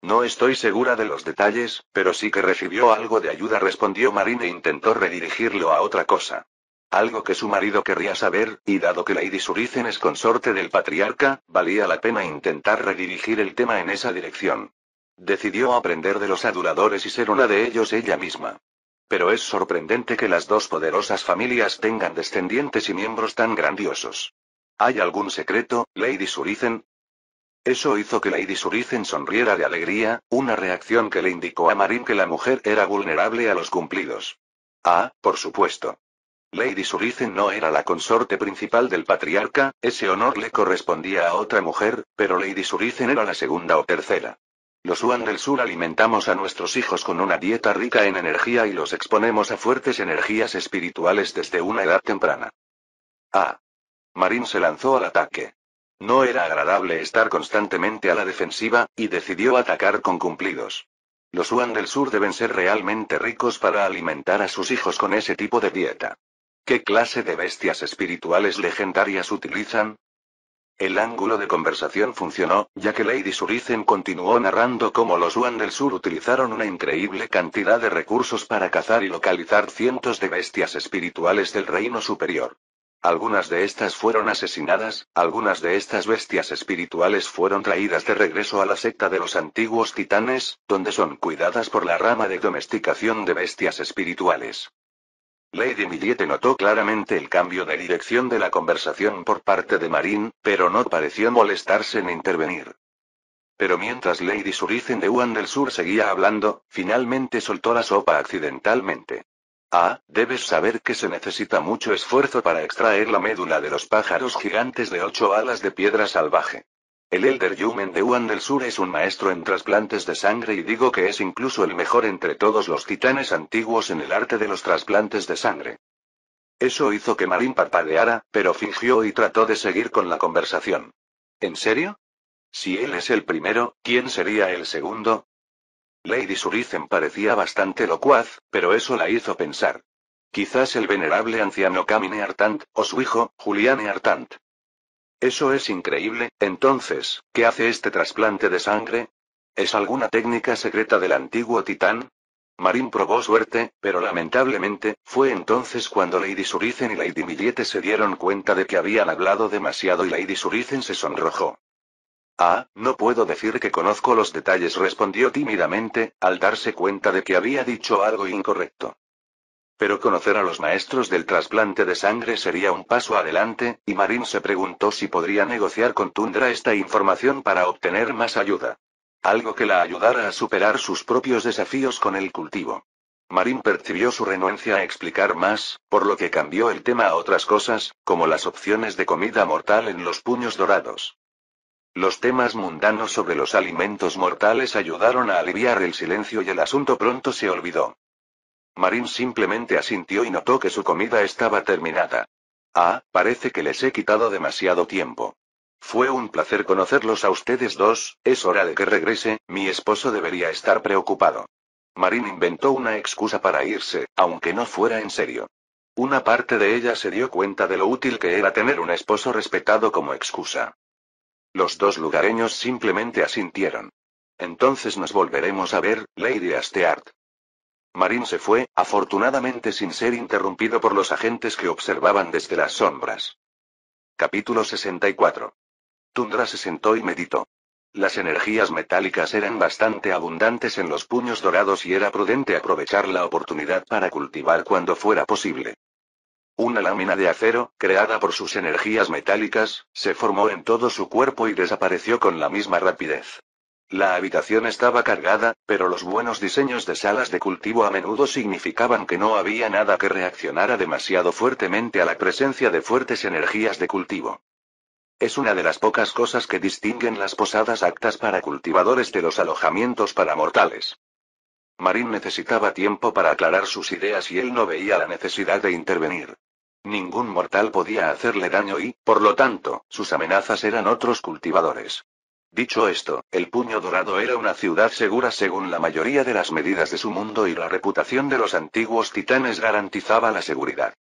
No estoy segura de los detalles, pero sí que recibió algo de ayuda, respondió Marin e intentó redirigirlo a otra cosa. Algo que su marido querría saber, y dado que Lady Surizen es consorte del patriarca, valía la pena intentar redirigir el tema en esa dirección. Decidió aprender de los aduladores y ser una de ellos ella misma. Pero es sorprendente que las dos poderosas familias tengan descendientes y miembros tan grandiosos. ¿Hay algún secreto, Lady Surizen? Eso hizo que Lady Surizen sonriera de alegría, una reacción que le indicó a Marin que la mujer era vulnerable a los cumplidos. Ah, por supuesto. Lady Surizen no era la consorte principal del patriarca, ese honor le correspondía a otra mujer, pero Lady Surizen era la segunda o tercera. Los Huan del Sur alimentamos a nuestros hijos con una dieta rica en energía y los exponemos a fuertes energías espirituales desde una edad temprana. Ah. Marin se lanzó al ataque. No era agradable estar constantemente a la defensiva, y decidió atacar con cumplidos. Los Huan del Sur deben ser realmente ricos para alimentar a sus hijos con ese tipo de dieta. ¿Qué clase de bestias espirituales legendarias utilizan? El ángulo de conversación funcionó, ya que Lady Surizen continuó narrando cómo los Huan del Sur utilizaron una increíble cantidad de recursos para cazar y localizar cientos de bestias espirituales del reino superior. Algunas de estas fueron asesinadas, algunas de estas bestias espirituales fueron traídas de regreso a la secta de los antiguos titanes, donde son cuidadas por la rama de domesticación de bestias espirituales. Lady Millete notó claramente el cambio de dirección de la conversación por parte de Marin, pero no pareció molestarse en intervenir. Pero mientras Lady Surizen de Huan del Sur seguía hablando, finalmente soltó la sopa accidentalmente. Ah, debes saber que se necesita mucho esfuerzo para extraer la médula de los pájaros gigantes de 8 alas de piedra salvaje. El Elder Yumen de Huan del Sur es un maestro en trasplantes de sangre y digo que es incluso el mejor entre todos los titanes antiguos en el arte de los trasplantes de sangre. Eso hizo que Marin parpadeara, pero fingió y trató de seguir con la conversación. ¿En serio? Si él es el primero, ¿quién sería el segundo? Lady Surizen parecía bastante locuaz, pero eso la hizo pensar. Quizás el venerable anciano Camine Artant, o su hijo, Juliane Artant. Eso es increíble. Entonces, ¿qué hace este trasplante de sangre? ¿Es alguna técnica secreta del antiguo titán? Marin probó suerte, pero lamentablemente, fue entonces cuando Lady Surizen y Lady Millete se dieron cuenta de que habían hablado demasiado y Lady Surizen se sonrojó. Ah, no puedo decir que conozco los detalles, respondió tímidamente, al darse cuenta de que había dicho algo incorrecto. Pero conocer a los maestros del trasplante de sangre sería un paso adelante, y Marin se preguntó si podría negociar con Tundra esta información para obtener más ayuda. Algo que la ayudara a superar sus propios desafíos con el cultivo. Marin percibió su renuencia a explicar más, por lo que cambió el tema a otras cosas, como las opciones de comida mortal en los puños dorados. Los temas mundanos sobre los alimentos mortales ayudaron a aliviar el silencio y el asunto pronto se olvidó. Marín simplemente asintió y notó que su comida estaba terminada. Ah, parece que les he quitado demasiado tiempo. Fue un placer conocerlos a ustedes dos, es hora de que regrese, mi esposo debería estar preocupado. Marín inventó una excusa para irse, aunque no fuera en serio. Una parte de ella se dio cuenta de lo útil que era tener un esposo respetado como excusa. Los dos lugareños simplemente asintieron. Entonces nos volveremos a ver, Lady Asteart. Marín se fue, afortunadamente sin ser interrumpido por los agentes que observaban desde las sombras. Capítulo 64. Tundra se sentó y meditó. Las energías metálicas eran bastante abundantes en los puños dorados y era prudente aprovechar la oportunidad para cultivar cuando fuera posible. Una lámina de acero, creada por sus energías metálicas, se formó en todo su cuerpo y desapareció con la misma rapidez. La habitación estaba cargada, pero los buenos diseños de salas de cultivo a menudo significaban que no había nada que reaccionara demasiado fuertemente a la presencia de fuertes energías de cultivo. Es una de las pocas cosas que distinguen las posadas aptas para cultivadores de los alojamientos para mortales. Marín necesitaba tiempo para aclarar sus ideas y él no veía la necesidad de intervenir. Ningún mortal podía hacerle daño y, por lo tanto, sus amenazas eran otros cultivadores. Dicho esto, el Puño Dorado era una ciudad segura según la mayoría de las medidas de su mundo y la reputación de los antiguos titanes garantizaba la seguridad.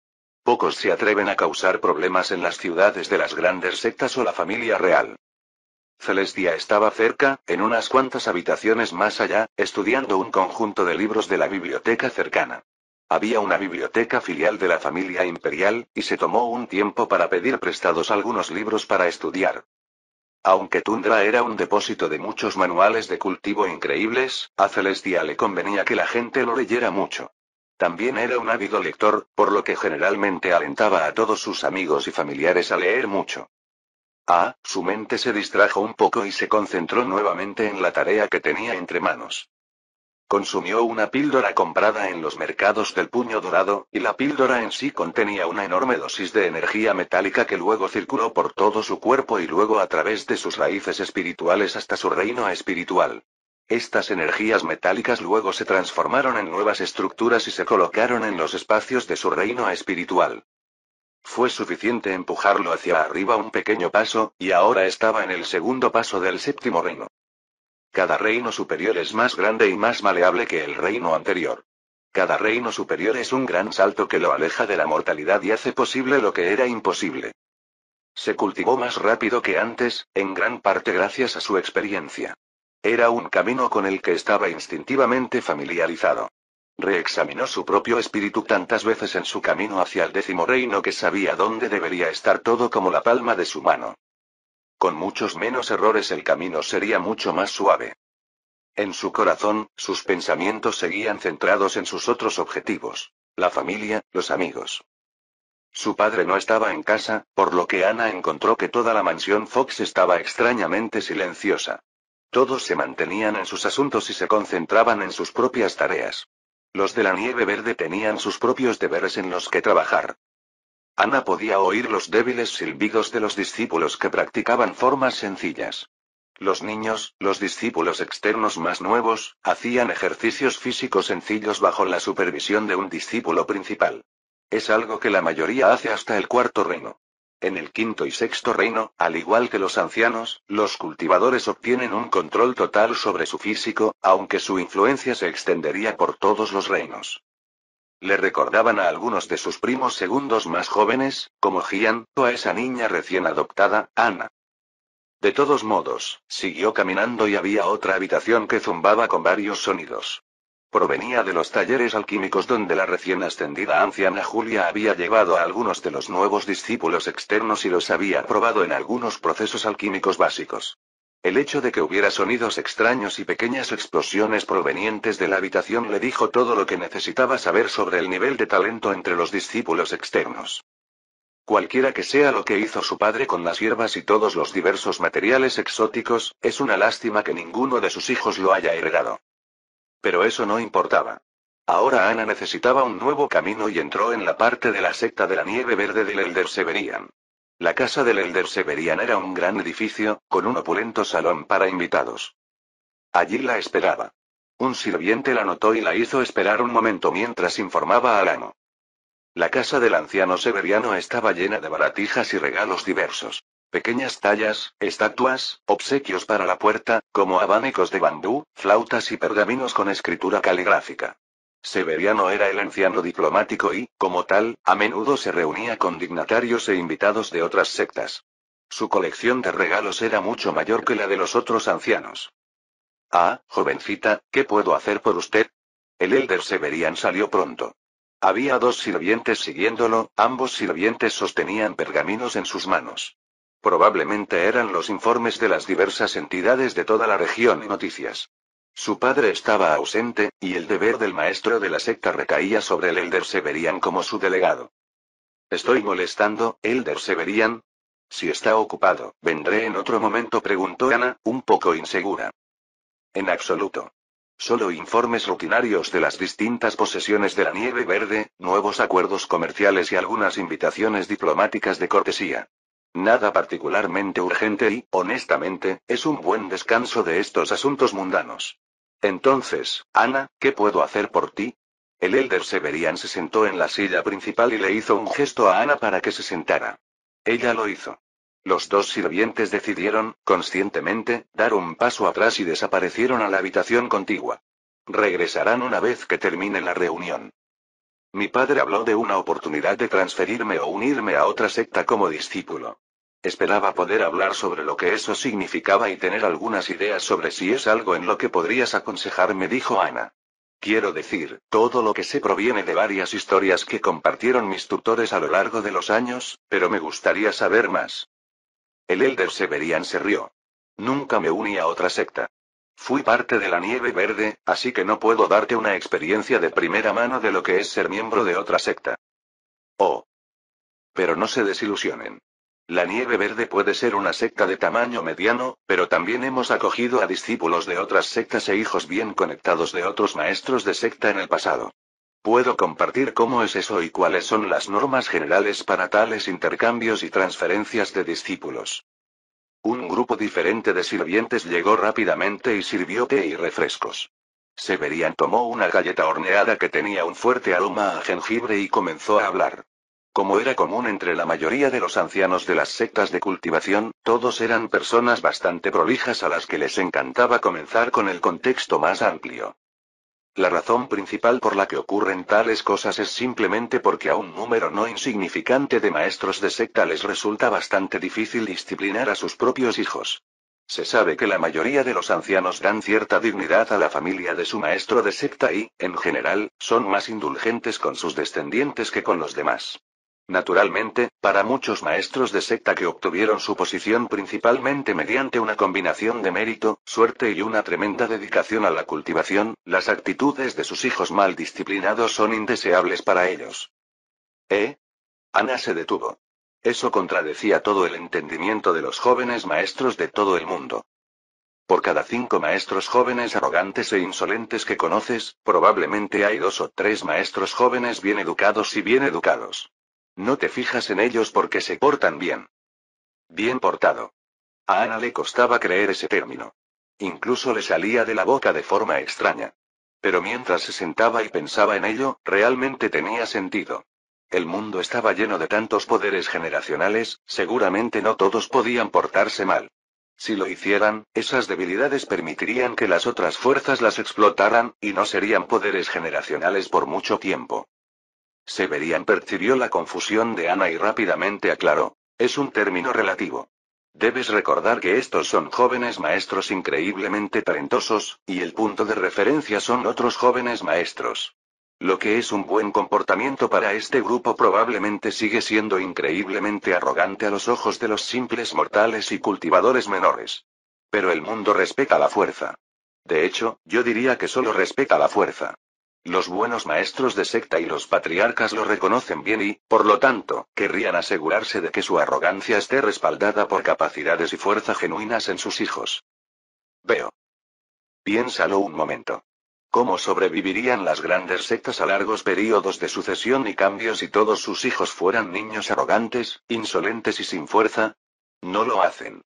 Pocos se atreven a causar problemas en las ciudades de las grandes sectas o la familia real. Celestia estaba cerca, en unas cuantas habitaciones más allá, estudiando un conjunto de libros de la biblioteca cercana. Había una biblioteca filial de la familia imperial, y se tomó un tiempo para pedir prestados algunos libros para estudiar. Aunque Tundra era un depósito de muchos manuales de cultivo increíbles, a Celestia le convenía que la gente lo leyera mucho. También era un ávido lector, por lo que generalmente alentaba a todos sus amigos y familiares a leer mucho. Su mente se distrajo un poco y se concentró nuevamente en la tarea que tenía entre manos. Consumió una píldora comprada en los mercados del Puño Dorado, y la píldora en sí contenía una enorme dosis de energía metálica que luego circuló por todo su cuerpo y luego a través de sus raíces espirituales hasta su reino espiritual. Estas energías metálicas luego se transformaron en nuevas estructuras y se colocaron en los espacios de su reino espiritual. Fue suficiente empujarlo hacia arriba un pequeño paso, y ahora estaba en el segundo paso del séptimo reino. Cada reino superior es más grande y más maleable que el reino anterior. Cada reino superior es un gran salto que lo aleja de la mortalidad y hace posible lo que era imposible. Se cultivó más rápido que antes, en gran parte gracias a su experiencia. Era un camino con el que estaba instintivamente familiarizado. Reexaminó su propio espíritu tantas veces en su camino hacia el 10º reino que sabía dónde debería estar todo como la palma de su mano. Con muchos menos errores el camino sería mucho más suave. En su corazón, sus pensamientos seguían centrados en sus otros objetivos: la familia, los amigos. Su padre no estaba en casa, por lo que Ana encontró que toda la mansión Fox estaba extrañamente silenciosa. Todos se mantenían en sus asuntos y se concentraban en sus propias tareas. Los de la Nieve Verde tenían sus propios deberes en los que trabajar. Ana podía oír los débiles silbidos de los discípulos que practicaban formas sencillas. Los niños, los discípulos externos más nuevos, hacían ejercicios físicos sencillos bajo la supervisión de un discípulo principal. Es algo que la mayoría hace hasta el 4º reino. En el 5º y 6º reino, al igual que los ancianos, los cultivadores obtienen un control total sobre su físico, aunque su influencia se extendería por todos los reinos. Le recordaban a algunos de sus primos segundos más jóvenes, como Gian, o a esa niña recién adoptada, Ana. De todos modos, siguió caminando y había otra habitación que zumbaba con varios sonidos. Provenía de los talleres alquímicos donde la recién ascendida anciana Julia había llevado a algunos de los nuevos discípulos externos y los había probado en algunos procesos alquímicos básicos. El hecho de que hubiera sonidos extraños y pequeñas explosiones provenientes de la habitación le dijo todo lo que necesitaba saber sobre el nivel de talento entre los discípulos externos. Cualquiera que sea lo que hizo su padre con las hierbas y todos los diversos materiales exóticos, es una lástima que ninguno de sus hijos lo haya heredado. Pero eso no importaba. Ahora Ana necesitaba un nuevo camino y entró en la parte de la secta de la Nieve Verde del Elder Severian. La casa del Elder Severian era un gran edificio, con un opulento salón para invitados. Allí la esperaba. Un sirviente la notó y la hizo esperar un momento mientras informaba al amo. La casa del anciano Severiano estaba llena de baratijas y regalos diversos. Pequeñas tallas, estatuas, obsequios para la puerta, como abanicos de bambú, flautas y pergaminos con escritura caligráfica. Severiano era el anciano diplomático y, como tal, a menudo se reunía con dignatarios e invitados de otras sectas. Su colección de regalos era mucho mayor que la de los otros ancianos. Ah, jovencita, ¿qué puedo hacer por usted? El Elder Severian salió pronto. Había dos sirvientes siguiéndolo, ambos sirvientes sostenían pergaminos en sus manos. Probablemente eran los informes de las diversas entidades de toda la región y noticias. Su padre estaba ausente, y el deber del maestro de la secta recaía sobre el Elder Severian como su delegado. ¿Estoy molestando, Elder Severian? Si está ocupado, vendré en otro momento, preguntó Ana, un poco insegura. En absoluto. Solo informes rutinarios de las distintas posesiones de la Nieve Verde, nuevos acuerdos comerciales y algunas invitaciones diplomáticas de cortesía. Nada particularmente urgente y, honestamente, es un buen descanso de estos asuntos mundanos. Entonces, Ana, ¿qué puedo hacer por ti? El Elder Severian se sentó en la silla principal y le hizo un gesto a Ana para que se sentara. Ella lo hizo. Los dos sirvientes decidieron, conscientemente, dar un paso atrás y desaparecieron a la habitación contigua. Regresarán una vez que termine la reunión. Mi padre habló de una oportunidad de transferirme o unirme a otra secta como discípulo. Esperaba poder hablar sobre lo que eso significaba y tener algunas ideas sobre si es algo en lo que podrías aconsejarme, dijo Ana. Quiero decir, todo lo que sé proviene de varias historias que compartieron mis tutores a lo largo de los años, pero me gustaría saber más. El Elder Severian se rió. Nunca me uní a otra secta. Fui parte de la Nieve Verde, así que no puedo darte una experiencia de primera mano de lo que es ser miembro de otra secta. Oh. Pero no se desilusionen. La Nieve Verde puede ser una secta de tamaño mediano, pero también hemos acogido a discípulos de otras sectas e hijos bien conectados de otros maestros de secta en el pasado. Puedo compartir cómo es eso y cuáles son las normas generales para tales intercambios y transferencias de discípulos. Un grupo diferente de sirvientes llegó rápidamente y sirvió té y refrescos. Severian tomó una galleta horneada que tenía un fuerte aroma a jengibre y comenzó a hablar. Como era común entre la mayoría de los ancianos de las sectas de cultivación, todos eran personas bastante prolijas a las que les encantaba comenzar con el contexto más amplio. La razón principal por la que ocurren tales cosas es simplemente porque a un número no insignificante de maestros de secta les resulta bastante difícil disciplinar a sus propios hijos. Se sabe que la mayoría de los ancianos dan cierta dignidad a la familia de su maestro de secta y, en general, son más indulgentes con sus descendientes que con los demás. Naturalmente, para muchos maestros de secta que obtuvieron su posición principalmente mediante una combinación de mérito, suerte y una tremenda dedicación a la cultivación, las actitudes de sus hijos mal disciplinados son indeseables para ellos. Ana se detuvo. Eso contradecía todo el entendimiento de los jóvenes maestros de todo el mundo. Por cada 5 maestros jóvenes arrogantes e insolentes que conoces, probablemente hay 2 o 3 maestros jóvenes bien educados y bien educados. No te fijas en ellos porque se portan bien. Bien portado. A Ana le costaba creer ese término. Incluso le salía de la boca de forma extraña. Pero mientras se sentaba y pensaba en ello, realmente tenía sentido. El mundo estaba lleno de tantos poderes generacionales, seguramente no todos podían portarse mal. Si lo hicieran, esas debilidades permitirían que las otras fuerzas las explotaran, y no serían poderes generacionales por mucho tiempo. Severian percibió la confusión de Ana y rápidamente aclaró. Es un término relativo. Debes recordar que estos son jóvenes maestros increíblemente talentosos, y el punto de referencia son otros jóvenes maestros. Lo que es un buen comportamiento para este grupo probablemente sigue siendo increíblemente arrogante a los ojos de los simples mortales y cultivadores menores. Pero el mundo respeta la fuerza. De hecho, yo diría que solo respeta la fuerza. Los buenos maestros de secta y los patriarcas lo reconocen bien y, por lo tanto, querrían asegurarse de que su arrogancia esté respaldada por capacidades y fuerza genuinas en sus hijos. Veo. Piénsalo un momento. ¿Cómo sobrevivirían las grandes sectas a largos períodos de sucesión y cambios si todos sus hijos fueran niños arrogantes, insolentes y sin fuerza? No lo hacen.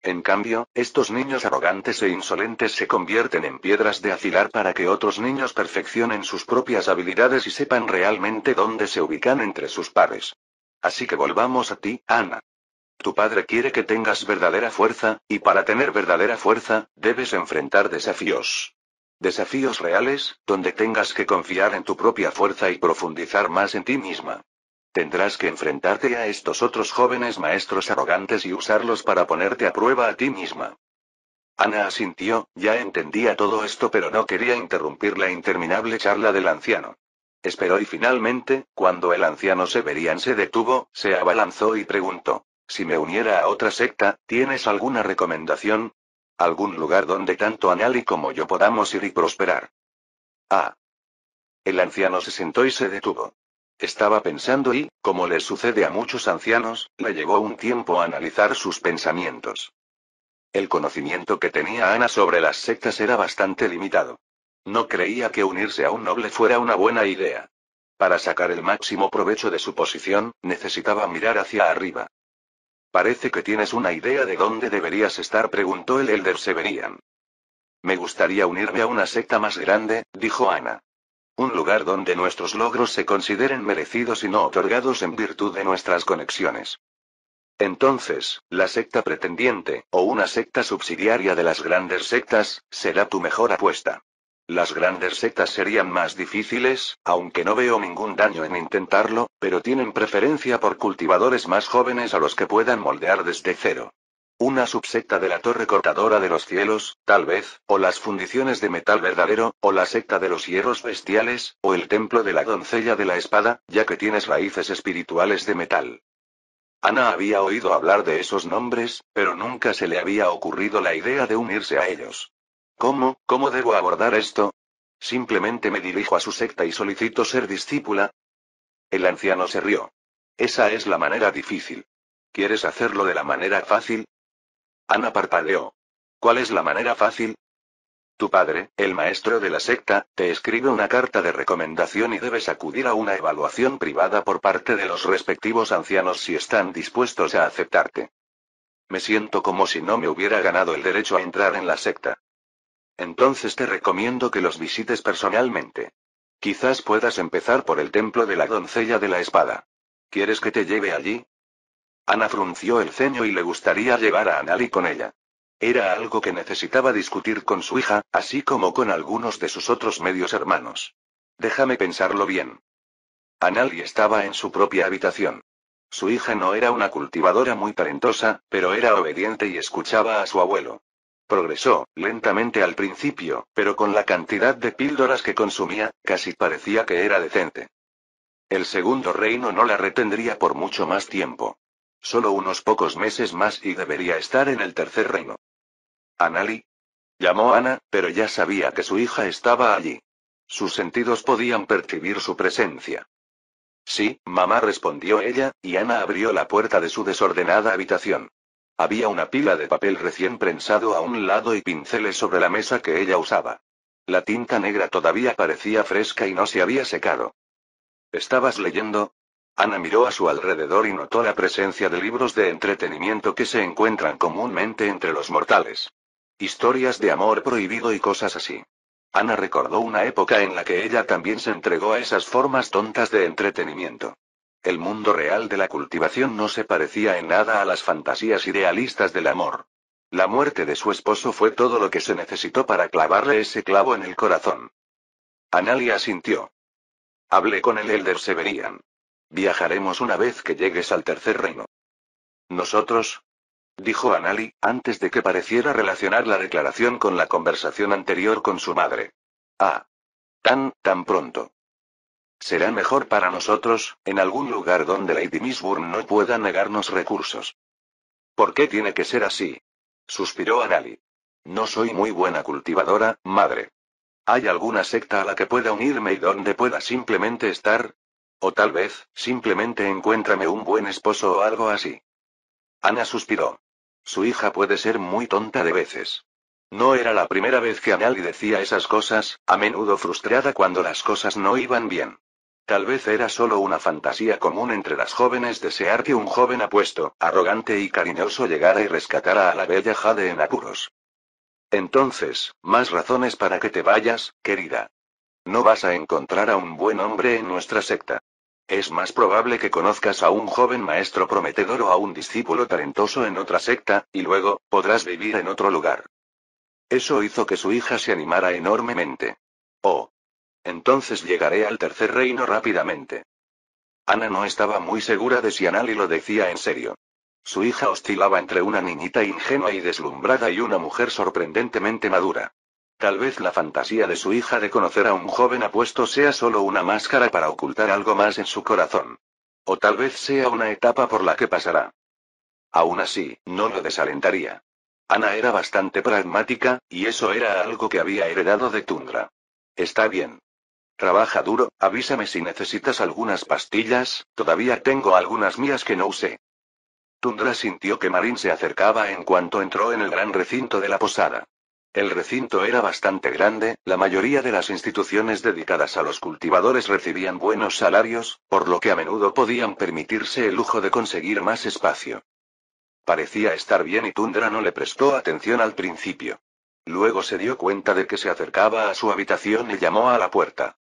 En cambio, estos niños arrogantes e insolentes se convierten en piedras de afilar para que otros niños perfeccionen sus propias habilidades y sepan realmente dónde se ubican entre sus pares. Así que volvamos a ti, Ana. Tu padre quiere que tengas verdadera fuerza, y para tener verdadera fuerza, debes enfrentar desafíos. Desafíos reales, donde tengas que confiar en tu propia fuerza y profundizar más en ti misma. Tendrás que enfrentarte a estos otros jóvenes maestros arrogantes y usarlos para ponerte a prueba a ti misma. Ana asintió, ya entendía todo esto pero no quería interrumpir la interminable charla del anciano. Esperó y finalmente, cuando el anciano Severian se detuvo, se abalanzó y preguntó: si me uniera a otra secta, ¿tienes alguna recomendación? ¿Algún lugar donde tanto Anali como yo podamos ir y prosperar? Ah. El anciano se sentó y se detuvo. Estaba pensando y, como le sucede a muchos ancianos, le llevó un tiempo a analizar sus pensamientos. El conocimiento que tenía Ana sobre las sectas era bastante limitado. No creía que unirse a un noble fuera una buena idea. Para sacar el máximo provecho de su posición, necesitaba mirar hacia arriba. Parece que tienes una idea de dónde deberías estar, preguntó el Elder Severian. Me gustaría unirme a una secta más grande, dijo Ana. Un lugar donde nuestros logros se consideren merecidos y no otorgados en virtud de nuestras conexiones. Entonces, la secta pretendiente, o una secta subsidiaria de las grandes sectas, será tu mejor apuesta. Las grandes sectas serían más difíciles, aunque no veo ningún daño en intentarlo, pero tienen preferencia por cultivadores más jóvenes a los que puedan moldear desde cero. Una subsecta de la Torre Cortadora de los Cielos, tal vez, o las fundiciones de metal verdadero, o la secta de los hierros bestiales, o el templo de la doncella de la espada, ya que tienes raíces espirituales de metal. Ana había oído hablar de esos nombres, pero nunca se le había ocurrido la idea de unirse a ellos. ¿Cómo debo abordar esto? ¿Simplemente me dirijo a su secta y solicito ser discípula? El anciano se rió. Esa es la manera difícil. ¿Quieres hacerlo de la manera fácil? Ana parpadeó. ¿Cuál es la manera fácil? Tu padre, el maestro de la secta, te escribe una carta de recomendación y debes acudir a una evaluación privada por parte de los respectivos ancianos si están dispuestos a aceptarte. Me siento como si no me hubiera ganado el derecho a entrar en la secta. Entonces te recomiendo que los visites personalmente. Quizás puedas empezar por el templo de la doncella de la espada. ¿Quieres que te lleve allí? Ana frunció el ceño y le gustaría llevar a Anali con ella. Era algo que necesitaba discutir con su hija, así como con algunos de sus otros medios hermanos. Déjame pensarlo bien. Anali estaba en su propia habitación. Su hija no era una cultivadora muy talentosa, pero era obediente y escuchaba a su abuelo. Progresó, lentamente al principio, pero con la cantidad de píldoras que consumía, casi parecía que era decente. El segundo reino no la retendría por mucho más tiempo. Solo unos pocos meses más y debería estar en el tercer reino. ¿Anali? Llamó Ana, pero ya sabía que su hija estaba allí. Sus sentidos podían percibir su presencia. Sí, mamá, respondió ella, y Ana abrió la puerta de su desordenada habitación. Había una pila de papel recién prensado a un lado y pinceles sobre la mesa que ella usaba. La tinta negra todavía parecía fresca y no se había secado. ¿Estabas leyendo? Ana miró a su alrededor y notó la presencia de libros de entretenimiento que se encuentran comúnmente entre los mortales. Historias de amor prohibido y cosas así. Ana recordó una época en la que ella también se entregó a esas formas tontas de entretenimiento. El mundo real de la cultivación no se parecía en nada a las fantasías idealistas del amor. La muerte de su esposo fue todo lo que se necesitó para clavarle ese clavo en el corazón. Anali asintió. Hablé con el Elder Severian. Viajaremos una vez que llegues al tercer reino. ¿Nosotros? Dijo Anali, antes de que pareciera relacionar la declaración con la conversación anterior con su madre. Ah. Tan pronto. Será mejor para nosotros, en algún lugar donde Lady Mistborn no pueda negarnos recursos. ¿Por qué tiene que ser así? Suspiró Anali. No soy muy buena cultivadora, madre. ¿Hay alguna secta a la que pueda unirme y donde pueda simplemente estar? O tal vez, simplemente encuéntrame un buen esposo o algo así. Ana suspiró. Su hija puede ser muy tonta de veces. No era la primera vez que Anali decía esas cosas, a menudo frustrada cuando las cosas no iban bien. Tal vez era solo una fantasía común entre las jóvenes desear que un joven apuesto, arrogante y cariñoso llegara y rescatara a la bella Jade en apuros. Entonces, más razones para que te vayas, querida. No vas a encontrar a un buen hombre en nuestra secta. Es más probable que conozcas a un joven maestro prometedor o a un discípulo talentoso en otra secta, y luego, podrás vivir en otro lugar. Eso hizo que su hija se animara enormemente. Oh. Entonces llegaré al tercer reino rápidamente. Ana no estaba muy segura de si Anali lo decía en serio. Su hija oscilaba entre una niñita ingenua y deslumbrada y una mujer sorprendentemente madura. Tal vez la fantasía de su hija de conocer a un joven apuesto sea solo una máscara para ocultar algo más en su corazón. O tal vez sea una etapa por la que pasará. Aún así, no lo desalentaría. Ana era bastante pragmática, y eso era algo que había heredado de Tundra. Está bien. Trabaja duro, avísame si necesitas algunas pastillas, todavía tengo algunas mías que no usé. Tundra sintió que Marín se acercaba en cuanto entró en el gran recinto de la posada. El recinto era bastante grande, la mayoría de las instituciones dedicadas a los cultivadores recibían buenos salarios, por lo que a menudo podían permitirse el lujo de conseguir más espacio. Parecía estar bien y Tundra no le prestó atención al principio. Luego se dio cuenta de que se acercaba a su habitación y llamó a la puerta.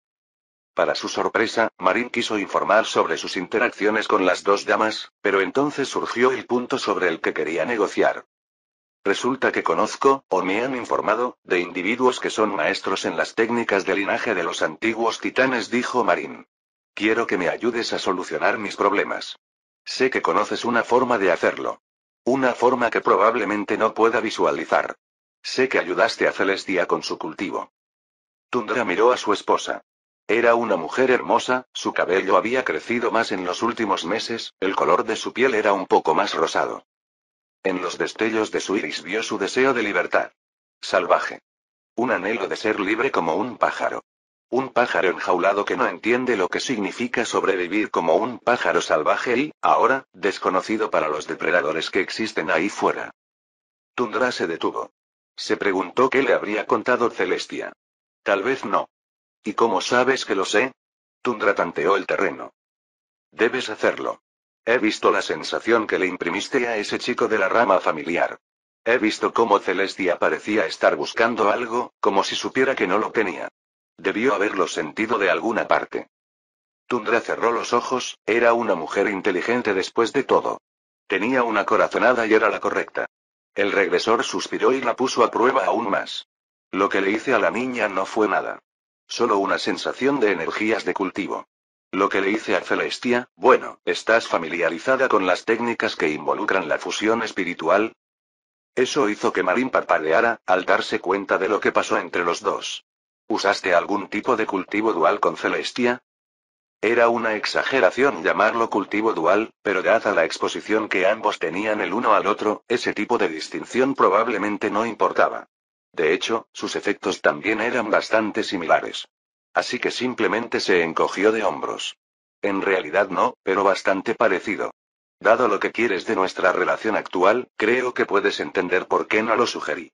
Para su sorpresa, Marín quiso informar sobre sus interacciones con las dos damas, pero entonces surgió el punto sobre el que quería negociar. Resulta que conozco, o me han informado, de individuos que son maestros en las técnicas de linaje de los antiguos titanes, dijo Marín. Quiero que me ayudes a solucionar mis problemas. Sé que conoces una forma de hacerlo. Una forma que probablemente no pueda visualizar. Sé que ayudaste a Celestia con su cultivo. Tundra miró a su esposa. Era una mujer hermosa, su cabello había crecido más en los últimos meses, el color de su piel era un poco más rosado. En los destellos de su iris vio su deseo de libertad. Salvaje. Un anhelo de ser libre como un pájaro. Un pájaro enjaulado que no entiende lo que significa sobrevivir como un pájaro salvaje y, ahora, desconocido para los depredadores que existen ahí fuera. Tundra se detuvo. Se preguntó qué le habría contado Celestia. Tal vez no. ¿Y cómo sabes que lo sé? Tundra tanteó el terreno. Debes hacerlo. He visto la sensación que le imprimiste a ese chico de la rama familiar. He visto cómo Celestia parecía estar buscando algo, como si supiera que no lo tenía. Debió haberlo sentido de alguna parte. Tundra cerró los ojos, era una mujer inteligente después de todo. Tenía una corazonada y era la correcta. El regresor suspiró y la puso a prueba aún más. Lo que le hice a la niña no fue nada. Solo una sensación de energías de cultivo. Lo que le hice a Celestia, bueno, ¿estás familiarizada con las técnicas que involucran la fusión espiritual? Eso hizo que Marín parpadeara, al darse cuenta de lo que pasó entre los dos. ¿Usaste algún tipo de cultivo dual con Celestia? Era una exageración llamarlo cultivo dual, pero dada la exposición que ambos tenían el uno al otro, ese tipo de distinción probablemente no importaba. De hecho, sus efectos también eran bastante similares. Así que simplemente se encogió de hombros. En realidad no, pero bastante parecido. Dado lo que quieres de nuestra relación actual, creo que puedes entender por qué no lo sugerí.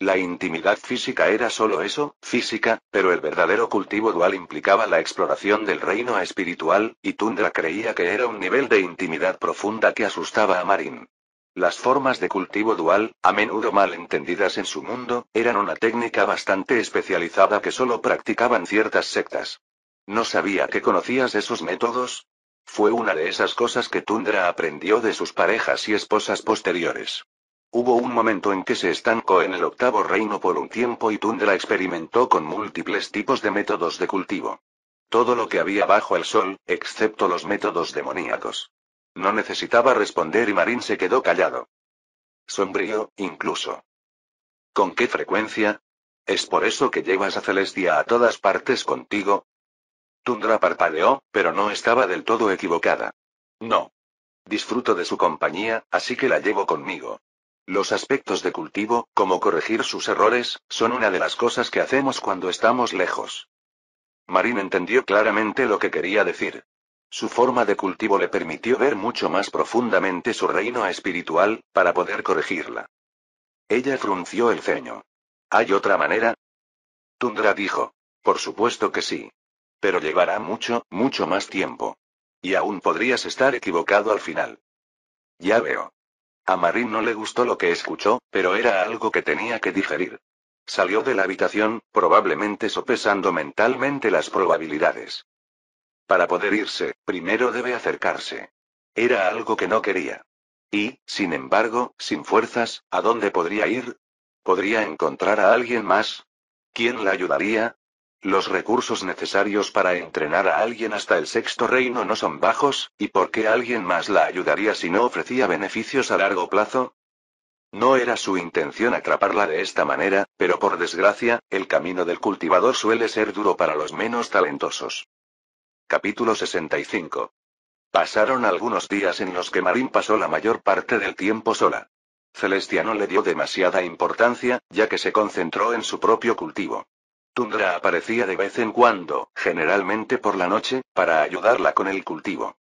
La intimidad física era solo eso, física, pero el verdadero cultivo dual implicaba la exploración del reino espiritual, y Tundra creía que era un nivel de intimidad profunda que asustaba a Marín. Las formas de cultivo dual, a menudo mal entendidas en su mundo, eran una técnica bastante especializada que solo practicaban ciertas sectas. ¿No sabía que conocías esos métodos? Fue una de esas cosas que Tundra aprendió de sus parejas y esposas posteriores. Hubo un momento en que se estancó en el octavo reino por un tiempo y Tundra experimentó con múltiples tipos de métodos de cultivo. Todo lo que había bajo el sol, excepto los métodos demoníacos. No necesitaba responder y Marín se quedó callado. Sombrío, incluso. ¿Con qué frecuencia? ¿Es por eso que llevas a Celestia a todas partes contigo? Tundra parpadeó, pero no estaba del todo equivocada. No. Disfruto de su compañía, así que la llevo conmigo. Los aspectos de cultivo, como corregir sus errores, son una de las cosas que hacemos cuando estamos lejos. Marín entendió claramente lo que quería decir. Su forma de cultivo le permitió ver mucho más profundamente su reino espiritual, para poder corregirla. Ella frunció el ceño. ¿Hay otra manera? Tundra dijo. Por supuesto que sí. Pero llevará mucho, mucho más tiempo. Y aún podrías estar equivocado al final. Ya veo. A Marín no le gustó lo que escuchó, pero era algo que tenía que digerir. Salió de la habitación, probablemente sopesando mentalmente las probabilidades. Para poder irse, primero debe acercarse. Era algo que no quería. Y, sin embargo, sin fuerzas, ¿a dónde podría ir? ¿Podría encontrar a alguien más? ¿Quién la ayudaría? Los recursos necesarios para entrenar a alguien hasta el sexto reino no son bajos, ¿y por qué alguien más la ayudaría si no ofrecía beneficios a largo plazo? No era su intención atraparla de esta manera, pero por desgracia, el camino del cultivador suele ser duro para los menos talentosos. Capítulo 65. Pasaron algunos días en los que Marín pasó la mayor parte del tiempo sola. Celestia no le dio demasiada importancia, ya que se concentró en su propio cultivo. Tundra aparecía de vez en cuando, generalmente por la noche, para ayudarla con el cultivo.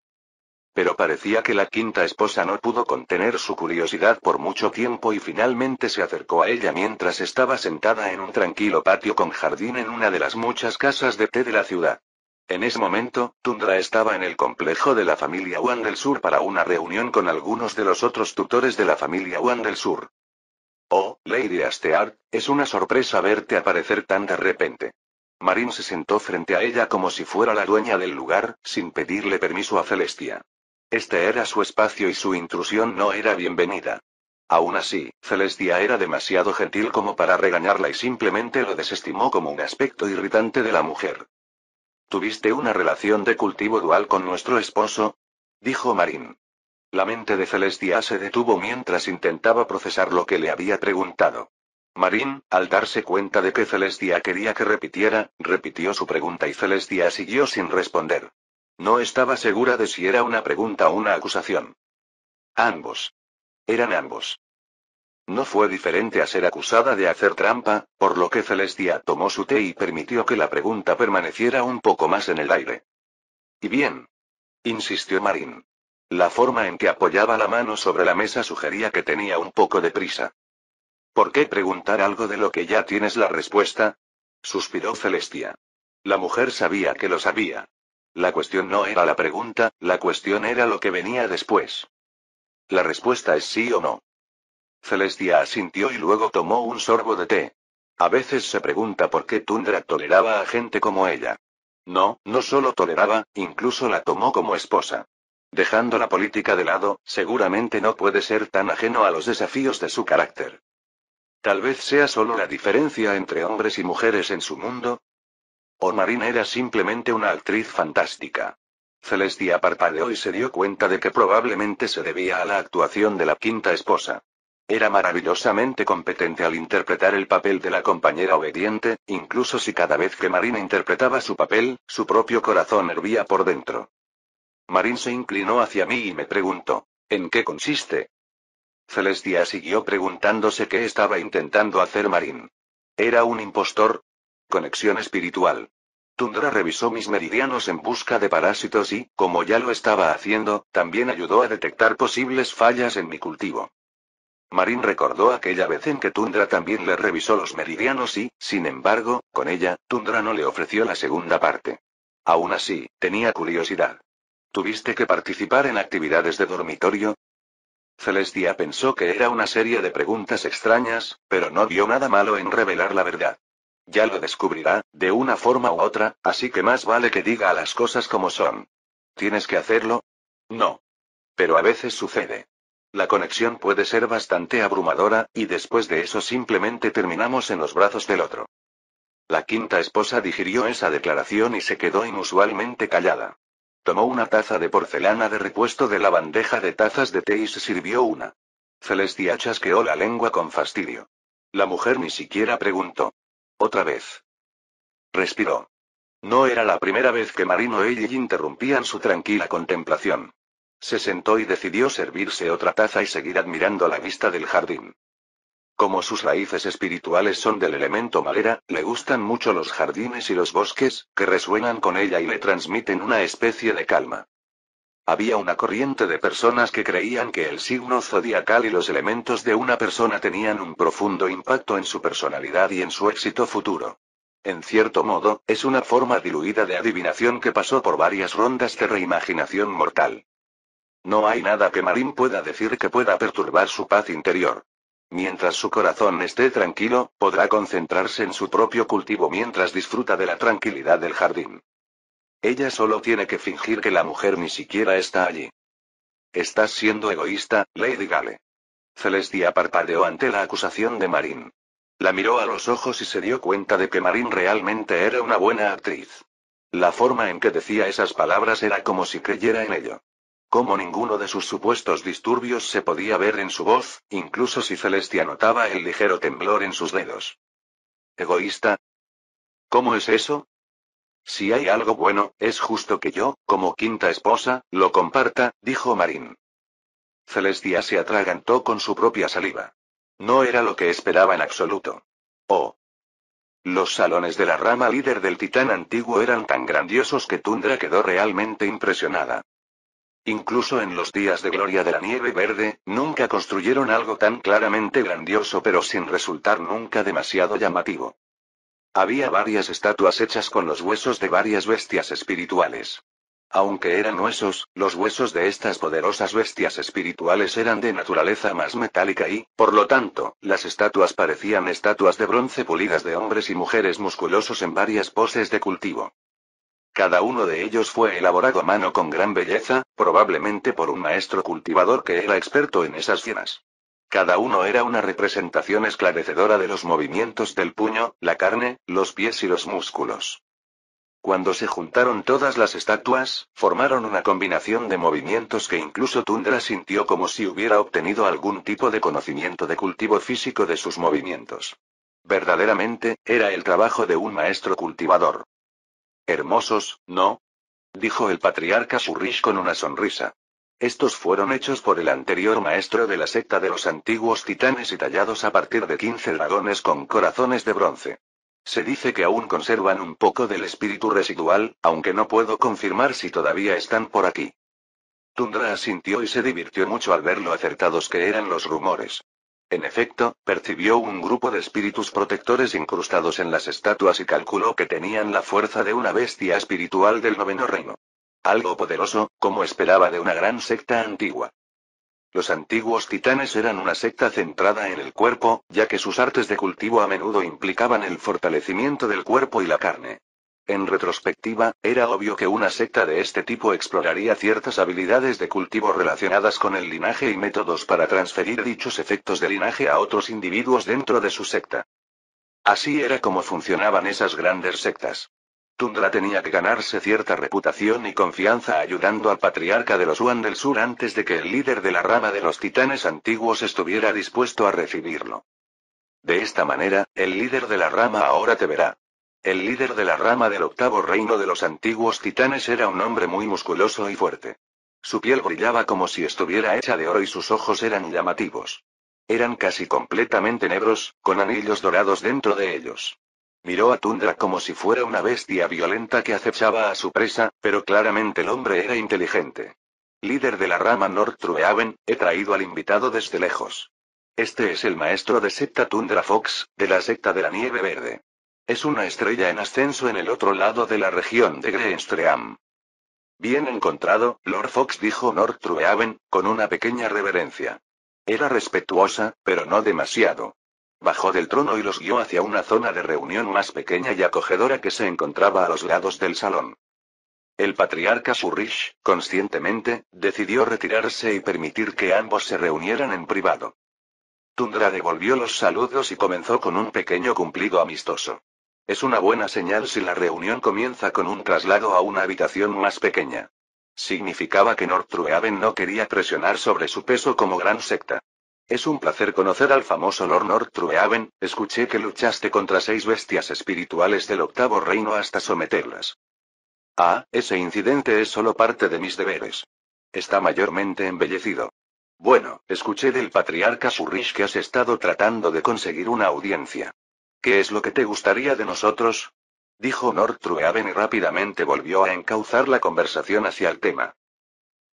Pero parecía que la quinta esposa no pudo contener su curiosidad por mucho tiempo y finalmente se acercó a ella mientras estaba sentada en un tranquilo patio con jardín en una de las muchas casas de té de la ciudad. En ese momento, Tundra estaba en el complejo de la familia Wan del Sur para una reunión con algunos de los otros tutores de la familia Wan del Sur. Oh, Lady Asteart, es una sorpresa verte aparecer tan de repente. Marín se sentó frente a ella como si fuera la dueña del lugar, sin pedirle permiso a Celestia. Este era su espacio y su intrusión no era bienvenida. Aún así, Celestia era demasiado gentil como para regañarla y simplemente lo desestimó como un aspecto irritante de la mujer. ¿Tuviste una relación de cultivo dual con nuestro esposo? Dijo Marín. La mente de Celestia se detuvo mientras intentaba procesar lo que le había preguntado. Marín, al darse cuenta de que Celestia quería que repitiera, repitió su pregunta y Celestia siguió sin responder. No estaba segura de si era una pregunta o una acusación. Ambos. Eran ambos. No fue diferente a ser acusada de hacer trampa, por lo que Celestia tomó su té y permitió que la pregunta permaneciera un poco más en el aire. ¿Y bien? Insistió Marín. La forma en que apoyaba la mano sobre la mesa sugería que tenía un poco de prisa. ¿Por qué preguntar algo de lo que ya tienes la respuesta? Suspiró Celestia. La mujer sabía que lo sabía. La cuestión no era la pregunta, la cuestión era lo que venía después. La respuesta es sí o no. Celestia asintió y luego tomó un sorbo de té. A veces se pregunta por qué Tundra toleraba a gente como ella. No, no solo toleraba, incluso la tomó como esposa. Dejando la política de lado, seguramente no puede ser tan ajeno a los desafíos de su carácter. Tal vez sea solo la diferencia entre hombres y mujeres en su mundo. O Marín era simplemente una actriz fantástica. Celestia parpadeó y se dio cuenta de que probablemente se debía a la actuación de la quinta esposa. Era maravillosamente competente al interpretar el papel de la compañera obediente, incluso si cada vez que Marín interpretaba su papel, su propio corazón hervía por dentro. Marín se inclinó hacia mí y me preguntó, ¿en qué consiste? Celestia siguió preguntándose qué estaba intentando hacer Marín. ¿Era un impostor? Conexión espiritual. Tundra revisó mis meridianos en busca de parásitos y, como ya lo estaba haciendo, también ayudó a detectar posibles fallas en mi cultivo. Marín recordó aquella vez en que Tundra también le revisó los meridianos y, sin embargo, con ella, Tundra no le ofreció la segunda parte. Aún así, tenía curiosidad. ¿Tuviste que participar en actividades de dormitorio? Celestia pensó que era una serie de preguntas extrañas, pero no vio nada malo en revelar la verdad. Ya lo descubrirá, de una forma u otra, así que más vale que diga las cosas como son. ¿Tienes que hacerlo? No. Pero a veces sucede. La conexión puede ser bastante abrumadora, y después de eso simplemente terminamos en los brazos del otro. La quinta esposa digirió esa declaración y se quedó inusualmente callada. Tomó una taza de porcelana de repuesto de la bandeja de tazas de té y se sirvió una. Celestia chasqueó la lengua con fastidio. La mujer ni siquiera preguntó. Otra vez. Respiró. No era la primera vez que Marín o ella interrumpían su tranquila contemplación. Se sentó y decidió servirse otra taza y seguir admirando la vista del jardín. Como sus raíces espirituales son del elemento madera, le gustan mucho los jardines y los bosques, que resuenan con ella y le transmiten una especie de calma. Había una corriente de personas que creían que el signo zodiacal y los elementos de una persona tenían un profundo impacto en su personalidad y en su éxito futuro. En cierto modo, es una forma diluida de adivinación que pasó por varias rondas de reimaginación mortal. No hay nada que Marín pueda decir que pueda perturbar su paz interior. Mientras su corazón esté tranquilo, podrá concentrarse en su propio cultivo mientras disfruta de la tranquilidad del jardín. Ella solo tiene que fingir que la mujer ni siquiera está allí. Estás siendo egoísta, Lady Gale. Celestia parpadeó ante la acusación de Marín. La miró a los ojos y se dio cuenta de que Marín realmente era una buena actriz. La forma en que decía esas palabras era como si creyera en ello. Como ninguno de sus supuestos disturbios se podía ver en su voz, incluso si Celestia notaba el ligero temblor en sus dedos. ¿Egoísta? ¿Cómo es eso? Si hay algo bueno, es justo que yo, como quinta esposa, lo comparta, dijo Marín. Celestia se atragantó con su propia saliva. No era lo que esperaba en absoluto. Oh. Los salones de la rama líder del titán antiguo eran tan grandiosos que Tundra quedó realmente impresionada. Incluso en los días de gloria de la nieve verde, nunca construyeron algo tan claramente grandioso pero sin resultar nunca demasiado llamativo. Había varias estatuas hechas con los huesos de varias bestias espirituales. Aunque eran huesos, los huesos de estas poderosas bestias espirituales eran de naturaleza más metálica y, por lo tanto, las estatuas parecían estatuas de bronce pulidas de hombres y mujeres musculosos en varias poses de cultivo. Cada uno de ellos fue elaborado a mano con gran belleza, probablemente por un maestro cultivador que era experto en esas cienas. Cada uno era una representación esclarecedora de los movimientos del puño, la carne, los pies y los músculos. Cuando se juntaron todas las estatuas, formaron una combinación de movimientos que incluso Tundra sintió como si hubiera obtenido algún tipo de conocimiento de cultivo físico de sus movimientos. Verdaderamente, era el trabajo de un maestro cultivador. Hermosos, ¿no? Dijo el patriarca Shurrish con una sonrisa. Estos fueron hechos por el anterior maestro de la secta de los antiguos titanes y tallados a partir de 15 dragones con corazones de bronce. Se dice que aún conservan un poco del espíritu residual, aunque no puedo confirmar si todavía están por aquí. Tundra asintió y se divirtió mucho al ver lo acertados que eran los rumores. En efecto, percibió un grupo de espíritus protectores incrustados en las estatuas y calculó que tenían la fuerza de una bestia espiritual del noveno reino. Algo poderoso, como esperaba de una gran secta antigua. Los antiguos titanes eran una secta centrada en el cuerpo, ya que sus artes de cultivo a menudo implicaban el fortalecimiento del cuerpo y la carne. En retrospectiva, era obvio que una secta de este tipo exploraría ciertas habilidades de cultivo relacionadas con el linaje y métodos para transferir dichos efectos de linaje a otros individuos dentro de su secta. Así era como funcionaban esas grandes sectas. Tundra tenía que ganarse cierta reputación y confianza ayudando al patriarca de los Huan del Sur antes de que el líder de la rama de los titanes antiguos estuviera dispuesto a recibirlo. De esta manera, el líder de la rama ahora te verá. El líder de la rama del octavo reino de los antiguos titanes era un hombre muy musculoso y fuerte. Su piel brillaba como si estuviera hecha de oro y sus ojos eran llamativos. Eran casi completamente negros, con anillos dorados dentro de ellos. Miró a Tundra como si fuera una bestia violenta que acechaba a su presa, pero claramente el hombre era inteligente. Líder de la rama North Truehaven, he traído al invitado desde lejos. Este es el maestro de secta Tundra Fox, de la secta de la nieve verde. Es una estrella en ascenso en el otro lado de la región de Greenstream. Bien encontrado, Lord Fox, dijo North Truehaven, con una pequeña reverencia. Era respetuosa, pero no demasiado. Bajó del trono y los guió hacia una zona de reunión más pequeña y acogedora que se encontraba a los lados del salón. El patriarca Shurrish, conscientemente, decidió retirarse y permitir que ambos se reunieran en privado. Tundra devolvió los saludos y comenzó con un pequeño cumplido amistoso. Es una buena señal si la reunión comienza con un traslado a una habitación más pequeña. Significaba que North Truehaven no quería presionar sobre su peso como gran secta. Es un placer conocer al famoso Lord North Truehaven, escuché que luchaste contra 6 bestias espirituales del octavo reino hasta someterlas. Ah, ese incidente es solo parte de mis deberes. Está mayormente embellecido. Bueno, escuché del patriarca Shurrish que has estado tratando de conseguir una audiencia. ¿Qué es lo que te gustaría de nosotros? Dijo North Truehaven y rápidamente volvió a encauzar la conversación hacia el tema.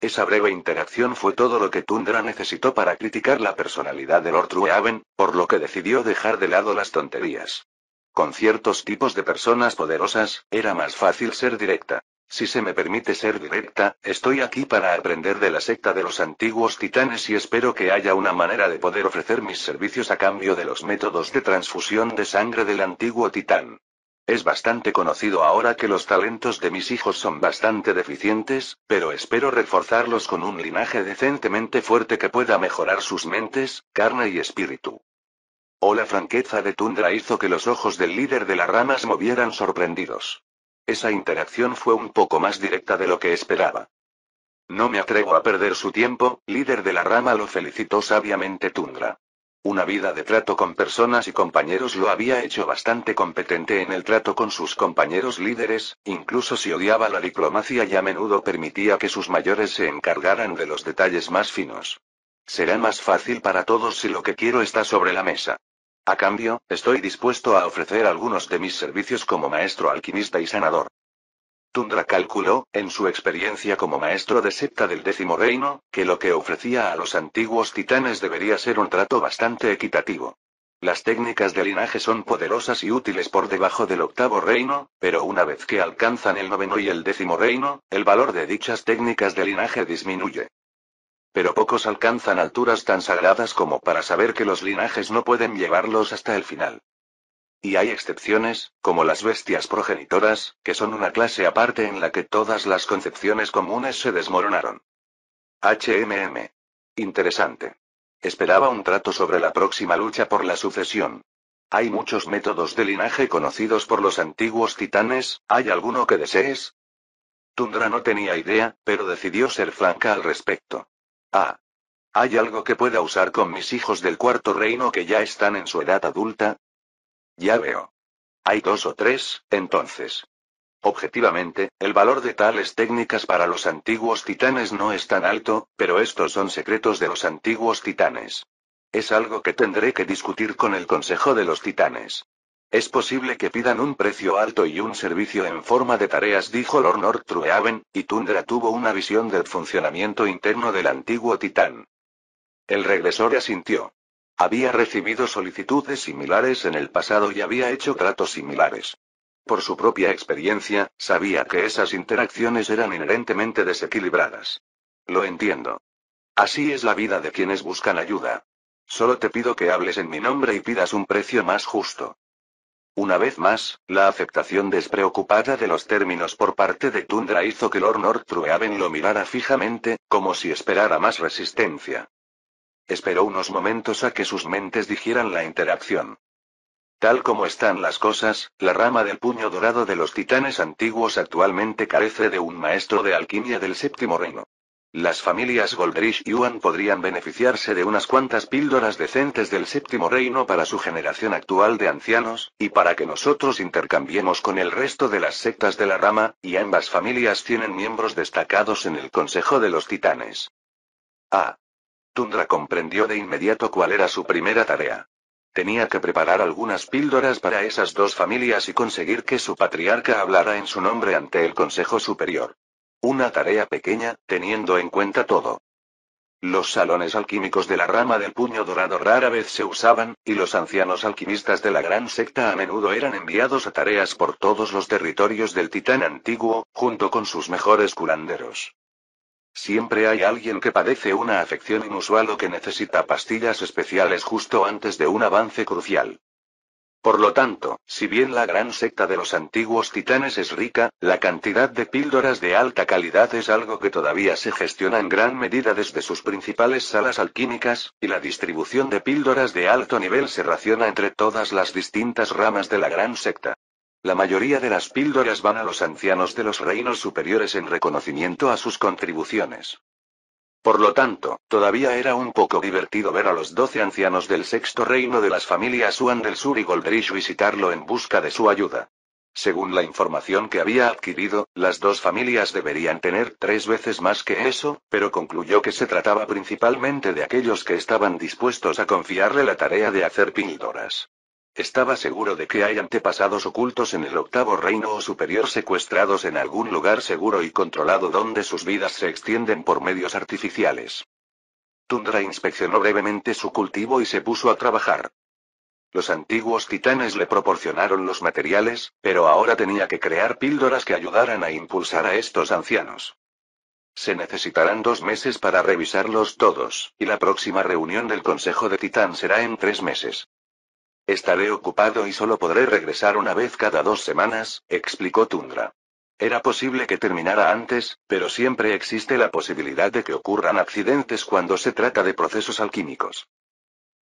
Esa breve interacción fue todo lo que Tundra necesitó para criticar la personalidad de Lord Truehaven, por lo que decidió dejar de lado las tonterías. Con ciertos tipos de personas poderosas, era más fácil ser directa. Si se me permite ser directa, estoy aquí para aprender de la secta de los antiguos titanes y espero que haya una manera de poder ofrecer mis servicios a cambio de los métodos de transfusión de sangre del antiguo titán. Es bastante conocido ahora que los talentos de mis hijos son bastante deficientes, pero espero reforzarlos con un linaje decentemente fuerte que pueda mejorar sus mentes, carne y espíritu. La franqueza de Tundra hizo que los ojos del líder de la rama se movieran sorprendidos. Esa interacción fue un poco más directa de lo que esperaba. No me atrevo a perder su tiempo, líder de la rama, lo felicitó sabiamente Tundra. Una vida de trato con personas y compañeros lo había hecho bastante competente en el trato con sus compañeros líderes, incluso si odiaba la diplomacia y a menudo permitía que sus mayores se encargaran de los detalles más finos. Será más fácil para todos si lo que quiero está sobre la mesa. A cambio, estoy dispuesto a ofrecer algunos de mis servicios como maestro alquimista y sanador. Tundra calculó, en su experiencia como maestro de secta del 10º reino, que lo que ofrecía a los antiguos titanes debería ser un trato bastante equitativo. Las técnicas de linaje son poderosas y útiles por debajo del 8º reino, pero una vez que alcanzan el 9º y el 10º reino, el valor de dichas técnicas de linaje disminuye. Pero pocos alcanzan alturas tan sagradas como para saber que los linajes no pueden llevarlos hasta el final. Y hay excepciones, como las bestias progenitoras, que son una clase aparte en la que todas las concepciones comunes se desmoronaron. Interesante. Esperaba un trato sobre la próxima lucha por la sucesión. Hay muchos métodos de linaje conocidos por los antiguos titanes, ¿hay alguno que desees? Tundra no tenía idea, pero decidió ser franca al respecto. ¿Hay algo que pueda usar con mis hijos del 4º reino que ya están en su edad adulta? Ya veo. Hay 2 o 3, entonces. Objetivamente, el valor de tales técnicas para los antiguos titanes no es tan alto, pero estos son secretos de los antiguos titanes. Es algo que tendré que discutir con el Consejo de los Titanes. Es posible que pidan un precio alto y un servicio en forma de tareas, dijo Lord North Truehaven, y Tundra tuvo una visión del funcionamiento interno del antiguo titán. El regresor asintió. Había recibido solicitudes similares en el pasado y había hecho tratos similares. Por su propia experiencia, sabía que esas interacciones eran inherentemente desequilibradas. Lo entiendo. Así es la vida de quienes buscan ayuda. Solo te pido que hables en mi nombre y pidas un precio más justo. Una vez más, la aceptación despreocupada de los términos por parte de Tundra hizo que Lord North Truehaven lo mirara fijamente, como si esperara más resistencia. Esperó unos momentos a que sus mentes digieran la interacción. Tal como están las cosas, la rama del puño dorado de los titanes antiguos actualmente carece de un maestro de alquimia del 7º reino. Las familias Goldrich y Yuan podrían beneficiarse de unas cuantas píldoras decentes del 7º reino para su generación actual de ancianos, y para que nosotros intercambiemos con el resto de las sectas de la rama, y ambas familias tienen miembros destacados en el Consejo de los Titanes. Tundra comprendió de inmediato cuál era su primera tarea. Tenía que preparar algunas píldoras para esas dos familias y conseguir que su patriarca hablara en su nombre ante el Consejo Superior. Una tarea pequeña, teniendo en cuenta todo. Los salones alquímicos de la rama del puño dorado rara vez se usaban, y los ancianos alquimistas de la gran secta a menudo eran enviados a tareas por todos los territorios del titán antiguo, junto con sus mejores curanderos. Siempre hay alguien que padece una afección inusual o que necesita pastillas especiales justo antes de un avance crucial. Por lo tanto, si bien la gran secta de los antiguos titanes es rica, la cantidad de píldoras de alta calidad es algo que todavía se gestiona en gran medida desde sus principales salas alquímicas, y la distribución de píldoras de alto nivel se raciona entre todas las distintas ramas de la gran secta. La mayoría de las píldoras van a los ancianos de los reinos superiores en reconocimiento a sus contribuciones. Por lo tanto, todavía era un poco divertido ver a los 12 ancianos del 6º reino de las familias Yuan del Sur y Goldrich visitarlo en busca de su ayuda. Según la información que había adquirido, las dos familias deberían tener 3 veces más que eso, pero concluyó que se trataba principalmente de aquellos que estaban dispuestos a confiarle la tarea de hacer píldoras. Estaba seguro de que hay antepasados ocultos en el octavo reino o superior secuestrados en algún lugar seguro y controlado donde sus vidas se extienden por medios artificiales. Tundra inspeccionó brevemente su cultivo y se puso a trabajar. Los antiguos titanes le proporcionaron los materiales, pero ahora tenía que crear píldoras que ayudaran a impulsar a estos ancianos. Se necesitarán 2 meses para revisarlos todos, y la próxima reunión del Consejo de Titán será en 3 meses. Estaré ocupado y solo podré regresar una vez cada 2 semanas, explicó Tundra. Era posible que terminara antes, pero siempre existe la posibilidad de que ocurran accidentes cuando se trata de procesos alquímicos.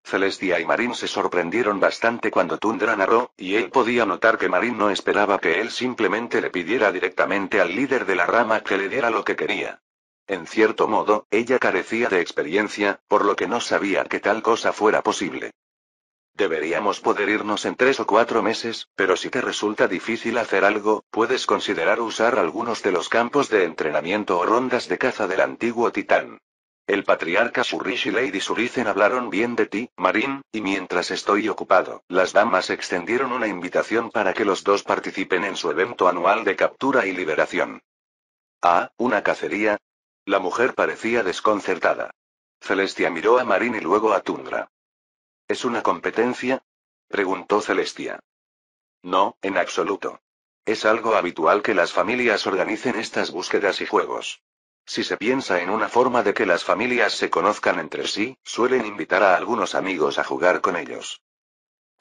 Celestia y Marín se sorprendieron bastante cuando Tundra narró, y él podía notar que Marín no esperaba que él simplemente le pidiera directamente al líder de la rama que le diera lo que quería. En cierto modo, ella carecía de experiencia, por lo que no sabía que tal cosa fuera posible. Deberíamos poder irnos en 3 o 4 meses, pero si te resulta difícil hacer algo, puedes considerar usar algunos de los campos de entrenamiento o rondas de caza del antiguo titán. El patriarca Surish y Lady Surizen hablaron bien de ti, Marín, y mientras estoy ocupado, las damas extendieron una invitación para que los dos participen en su evento anual de captura y liberación. Ah, ¿una cacería? La mujer parecía desconcertada. Celestia miró a Marín y luego a Tundra. ¿Es una competencia? Preguntó Celestia. No, en absoluto. Es algo habitual que las familias organicen estas búsquedas y juegos. Si se piensa en una forma de que las familias se conozcan entre sí, suelen invitar a algunos amigos a jugar con ellos.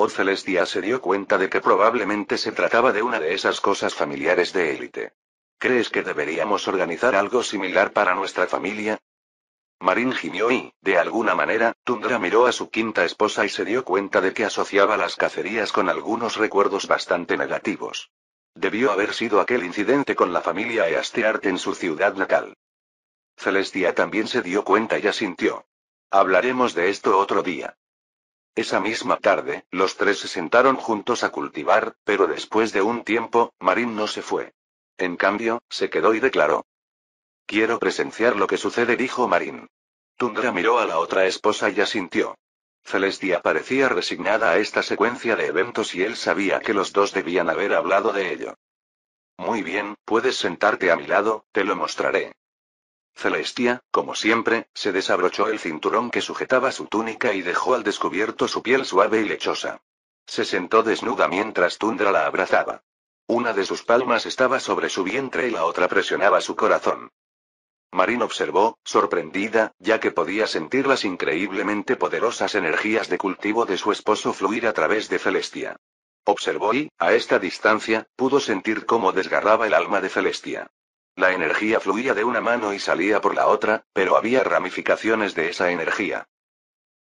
Celestia se dio cuenta de que probablemente se trataba de una de esas cosas familiares de élite. ¿Crees que deberíamos organizar algo similar para nuestra familia? Marín gimió y, de alguna manera, Tundra miró a su quinta esposa y se dio cuenta de que asociaba las cacerías con algunos recuerdos bastante negativos. Debió haber sido aquel incidente con la familia Easteart en su ciudad natal. Celestia también se dio cuenta y asintió. Hablaremos de esto otro día. Esa misma tarde, los tres se sentaron juntos a cultivar, pero después de un tiempo, Marín no se fue. En cambio, se quedó y declaró. Quiero presenciar lo que sucede, dijo Marín. Tundra miró a la otra esposa y asintió. Celestia parecía resignada a esta secuencia de eventos y él sabía que los dos debían haber hablado de ello. Muy bien, puedes sentarte a mi lado, te lo mostraré. Celestia, como siempre, se desabrochó el cinturón que sujetaba su túnica y dejó al descubierto su piel suave y lechosa. Se sentó desnuda mientras Tundra la abrazaba. Una de sus palmas estaba sobre su vientre y la otra presionaba su corazón. Marín observó, sorprendida, ya que podía sentir las increíblemente poderosas energías de cultivo de su esposo fluir a través de Celestia. Observó y, a esta distancia, pudo sentir cómo desgarraba el alma de Celestia. La energía fluía de una mano y salía por la otra, pero había ramificaciones de esa energía.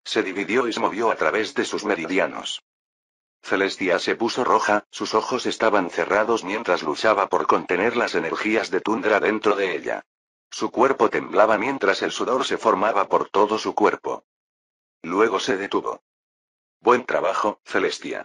Se dividió y se movió a través de sus meridianos. Celestia se puso roja, sus ojos estaban cerrados mientras luchaba por contener las energías de Tundra dentro de ella. Su cuerpo temblaba mientras el sudor se formaba por todo su cuerpo. Luego se detuvo. Buen trabajo, Celestia.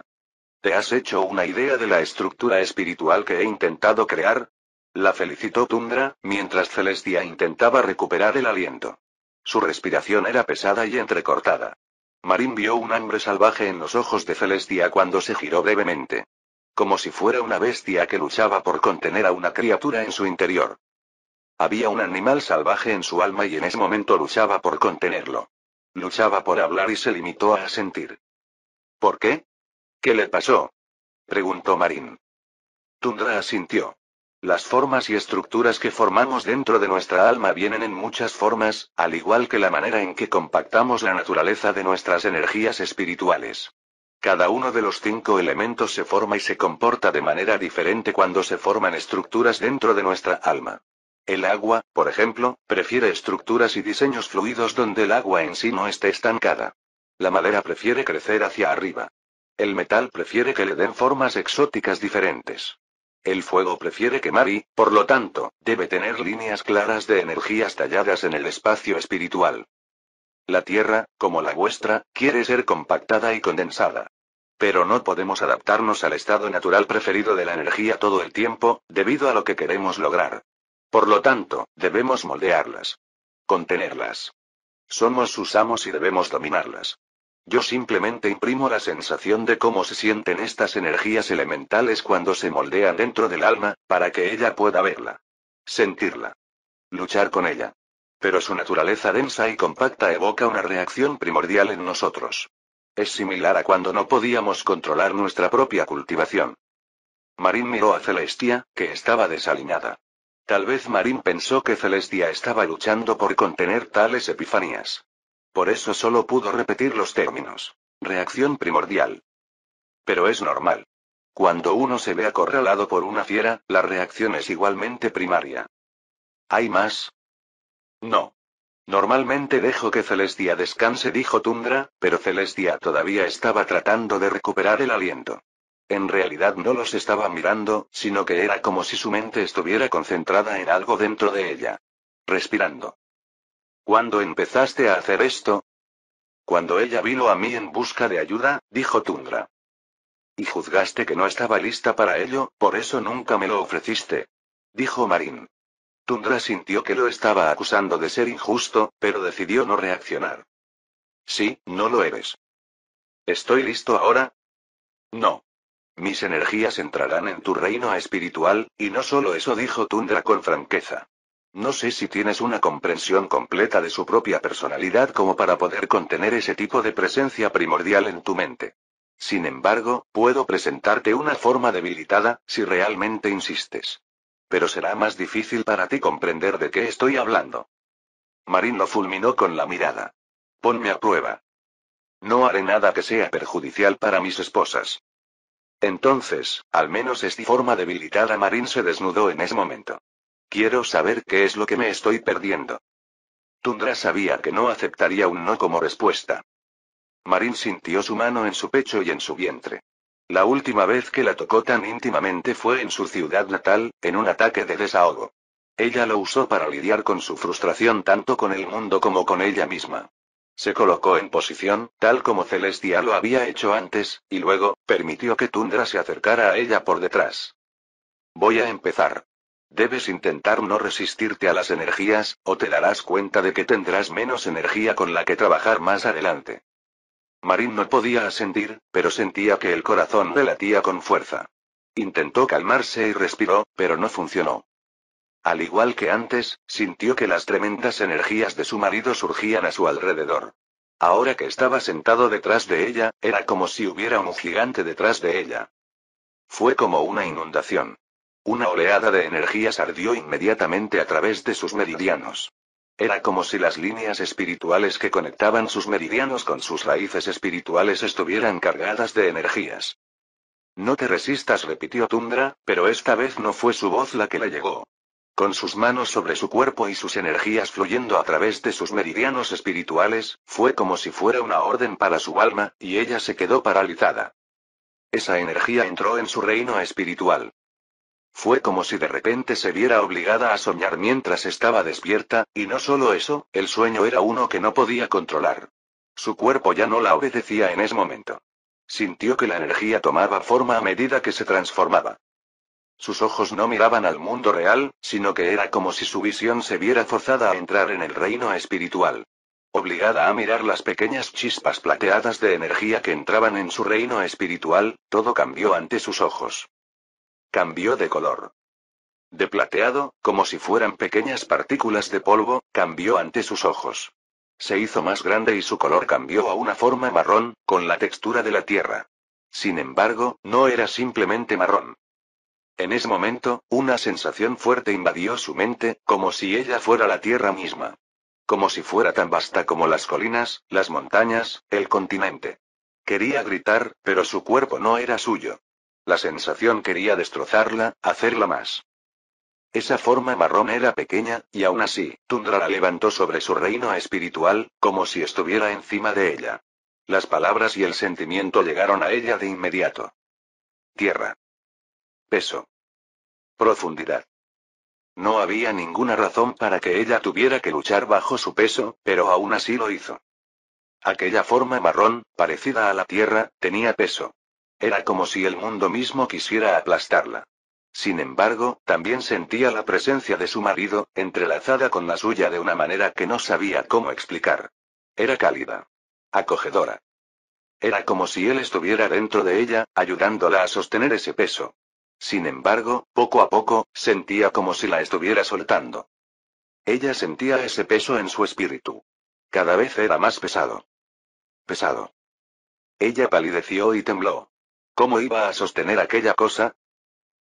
¿Te has hecho una idea de la estructura espiritual que he intentado crear? La felicitó Tundra, mientras Celestia intentaba recuperar el aliento. Su respiración era pesada y entrecortada. Marín vio un hambre salvaje en los ojos de Celestia cuando se giró brevemente. Como si fuera una bestia que luchaba por contener a una criatura en su interior. Había un animal salvaje en su alma y en ese momento luchaba por contenerlo. Luchaba por hablar y se limitó a asentir. ¿Por qué? ¿Qué le pasó? Preguntó Marín. Tundra asintió. Las formas y estructuras que formamos dentro de nuestra alma vienen en muchas formas, al igual que la manera en que compactamos la naturaleza de nuestras energías espirituales. Cada uno de los 5 elementos se forma y se comporta de manera diferente cuando se forman estructuras dentro de nuestra alma. El agua, por ejemplo, prefiere estructuras y diseños fluidos donde el agua en sí no esté estancada. La madera prefiere crecer hacia arriba. El metal prefiere que le den formas exóticas diferentes. El fuego prefiere quemar y, por lo tanto, debe tener líneas claras de energías talladas en el espacio espiritual. La tierra, como la vuestra, quiere ser compactada y condensada. Pero no podemos adaptarnos al estado natural preferido de la energía todo el tiempo, debido a lo que queremos lograr. Por lo tanto, debemos moldearlas. Contenerlas. Somos sus amos y debemos dominarlas. Yo simplemente imprimo la sensación de cómo se sienten estas energías elementales cuando se moldean dentro del alma, para que ella pueda verla. Sentirla. Luchar con ella. Pero su naturaleza densa y compacta evoca una reacción primordial en nosotros. Es similar a cuando no podíamos controlar nuestra propia cultivación. Marín miró a Celestia, que estaba desaliñada. Tal vez Marín pensó que Celestia estaba luchando por contener tales epifanías. Por eso solo pudo repetir los términos. Reacción primordial. Pero es normal. Cuando uno se ve acorralado por una fiera, la reacción es igualmente primaria. ¿Hay más? No. Normalmente dejo que Celestia descanse, dijo Tundra, pero Celestia todavía estaba tratando de recuperar el aliento. En realidad no los estaba mirando, sino que era como si su mente estuviera concentrada en algo dentro de ella. Respirando. ¿Cuándo empezaste a hacer esto? Cuando ella vino a mí en busca de ayuda, dijo Tundra. Y juzgaste que no estaba lista para ello, por eso nunca me lo ofreciste. Dijo Marín. Tundra sintió que lo estaba acusando de ser injusto, pero decidió no reaccionar. Sí, no lo eres. ¿Estoy listo ahora? No. Mis energías entrarán en tu reino espiritual, y no solo eso, dijo Tundra con franqueza. No sé si tienes una comprensión completa de su propia personalidad como para poder contener ese tipo de presencia primordial en tu mente. Sin embargo, puedo presentarte una forma debilitada, si realmente insistes. Pero será más difícil para ti comprender de qué estoy hablando. Marín lo fulminó con la mirada. Ponme a prueba. No haré nada que sea perjudicial para mis esposas. Entonces, al menos esta forma debilitada. Marín se desnudó en ese momento. Quiero saber qué es lo que me estoy perdiendo. Tundra sabía que no aceptaría un no como respuesta. Marín sintió su mano en su pecho y en su vientre. La última vez que la tocó tan íntimamente fue en su ciudad natal, en un ataque de desahogo. Ella lo usó para lidiar con su frustración tanto con el mundo como con ella misma. Se colocó en posición, tal como Celestia lo había hecho antes, y luego, permitió que Tundra se acercara a ella por detrás. Voy a empezar. Debes intentar no resistirte a las energías, o te darás cuenta de que tendrás menos energía con la que trabajar más adelante. Marín no podía asentir, pero sentía que el corazón le latía con fuerza. Intentó calmarse y respiró, pero no funcionó. Al igual que antes, sintió que las tremendas energías de su marido surgían a su alrededor. Ahora que estaba sentado detrás de ella, era como si hubiera un gigante detrás de ella. Fue como una inundación. Una oleada de energías ardió inmediatamente a través de sus meridianos. Era como si las líneas espirituales que conectaban sus meridianos con sus raíces espirituales estuvieran cargadas de energías. No te resistas, repitió Tundra, pero esta vez no fue su voz la que le llegó. Con sus manos sobre su cuerpo y sus energías fluyendo a través de sus meridianos espirituales, fue como si fuera una orden para su alma, y ella se quedó paralizada. Esa energía entró en su reino espiritual. Fue como si de repente se viera obligada a soñar mientras estaba despierta, y no solo eso, el sueño era uno que no podía controlar. Su cuerpo ya no la obedecía en ese momento. Sintió que la energía tomaba forma a medida que se transformaba. Sus ojos no miraban al mundo real, sino que era como si su visión se viera forzada a entrar en el reino espiritual. Obligada a mirar las pequeñas chispas plateadas de energía que entraban en su reino espiritual, todo cambió ante sus ojos. Cambió de color. De plateado, como si fueran pequeñas partículas de polvo, cambió ante sus ojos. Se hizo más grande y su color cambió a una forma marrón, con la textura de la tierra. Sin embargo, no era simplemente marrón. En ese momento, una sensación fuerte invadió su mente, como si ella fuera la tierra misma. Como si fuera tan vasta como las colinas, las montañas, el continente. Quería gritar, pero su cuerpo no era suyo. La sensación quería destrozarla, hacerla más. Esa forma marrón era pequeña, y aún así, Tundra la levantó sobre su reino espiritual, como si estuviera encima de ella. Las palabras y el sentimiento llegaron a ella de inmediato. Tierra. Peso. Profundidad. No había ninguna razón para que ella tuviera que luchar bajo su peso, pero aún así lo hizo. Aquella forma marrón, parecida a la tierra, tenía peso. Era como si el mundo mismo quisiera aplastarla. Sin embargo, también sentía la presencia de su marido, entrelazada con la suya de una manera que no sabía cómo explicar. Era cálida. Acogedora. Era como si él estuviera dentro de ella, ayudándola a sostener ese peso. Sin embargo, poco a poco, sentía como si la estuviera soltando. Ella sentía ese peso en su espíritu. Cada vez era más pesado. Pesado. Ella palideció y tembló. ¿Cómo iba a sostener aquella cosa?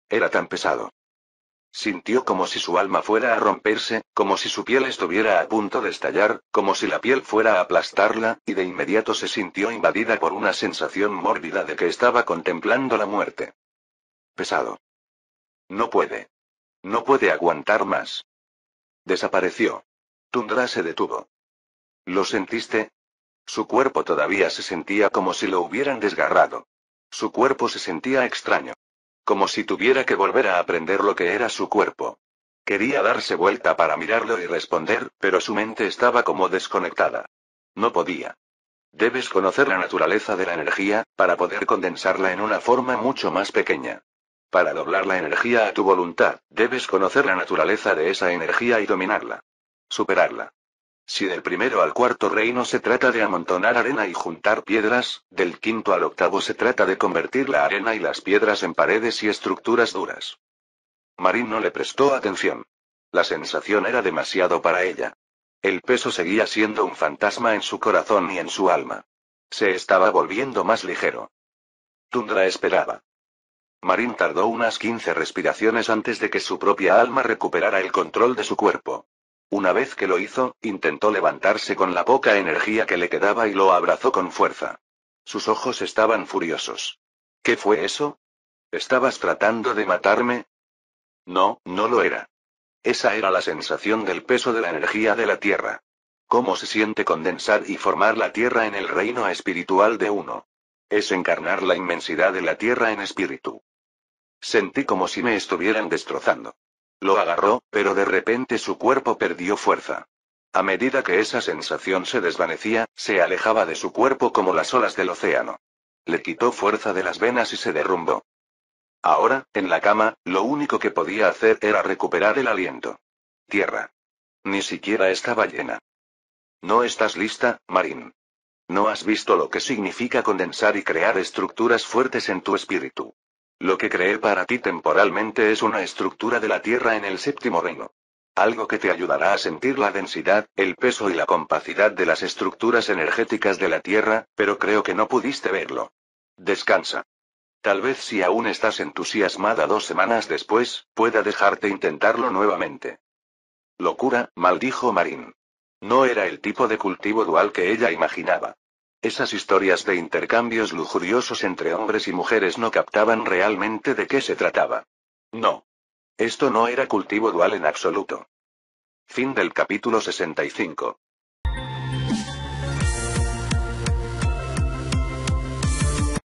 Era tan pesado. Sintió como si su alma fuera a romperse, como si su piel estuviera a punto de estallar, como si la piel fuera a aplastarla, y de inmediato se sintió invadida por una sensación mórbida de que estaba contemplando la muerte. Pesado. No puede. No puede aguantar más. Desapareció. Tundra se detuvo. ¿Lo sentiste? Su cuerpo todavía se sentía como si lo hubieran desgarrado. Su cuerpo se sentía extraño. Como si tuviera que volver a aprender lo que era su cuerpo. Quería darse vuelta para mirarlo y responder, pero su mente estaba como desconectada. No podía. Debes conocer la naturaleza de la energía, para poder condensarla en una forma mucho más pequeña. Para doblar la energía a tu voluntad, debes conocer la naturaleza de esa energía y dominarla. Superarla. Si del primero al cuarto reino se trata de amontonar arena y juntar piedras, del quinto al octavo se trata de convertir la arena y las piedras en paredes y estructuras duras. Marín no le prestó atención. La sensación era demasiado para ella. El peso seguía siendo un fantasma en su corazón y en su alma. Se estaba volviendo más ligero. Tundra esperaba. Marín tardó unas 15 respiraciones antes de que su propia alma recuperara el control de su cuerpo. Una vez que lo hizo, intentó levantarse con la poca energía que le quedaba y lo abrazó con fuerza. Sus ojos estaban furiosos. ¿Qué fue eso? ¿Estabas tratando de matarme? No, no lo era. Esa era la sensación del peso de la energía de la Tierra. ¿Cómo se siente condensar y formar la Tierra en el reino espiritual de uno? Es encarnar la inmensidad de la Tierra en espíritu. Sentí como si me estuvieran destrozando. Lo agarró, pero de repente su cuerpo perdió fuerza. A medida que esa sensación se desvanecía, se alejaba de su cuerpo como las olas del océano. Le quitó fuerza de las venas y se derrumbó. Ahora, en la cama, lo único que podía hacer era recuperar el aliento. Tierra. Ni siquiera estaba llena. No estás lista, Marín. No has visto lo que significa condensar y crear estructuras fuertes en tu espíritu. Lo que creé para ti temporalmente es una estructura de la Tierra en el séptimo reino. Algo que te ayudará a sentir la densidad, el peso y la compacidad de las estructuras energéticas de la Tierra, pero creo que no pudiste verlo. Descansa. Tal vez si aún estás entusiasmada 2 semanas después, pueda dejarte intentarlo nuevamente. Locura, maldijo Marín. No era el tipo de cultivo dual que ella imaginaba. Esas historias de intercambios lujuriosos entre hombres y mujeres no captaban realmente de qué se trataba. No. Esto no era cultivo dual en absoluto. Fin del capítulo 65.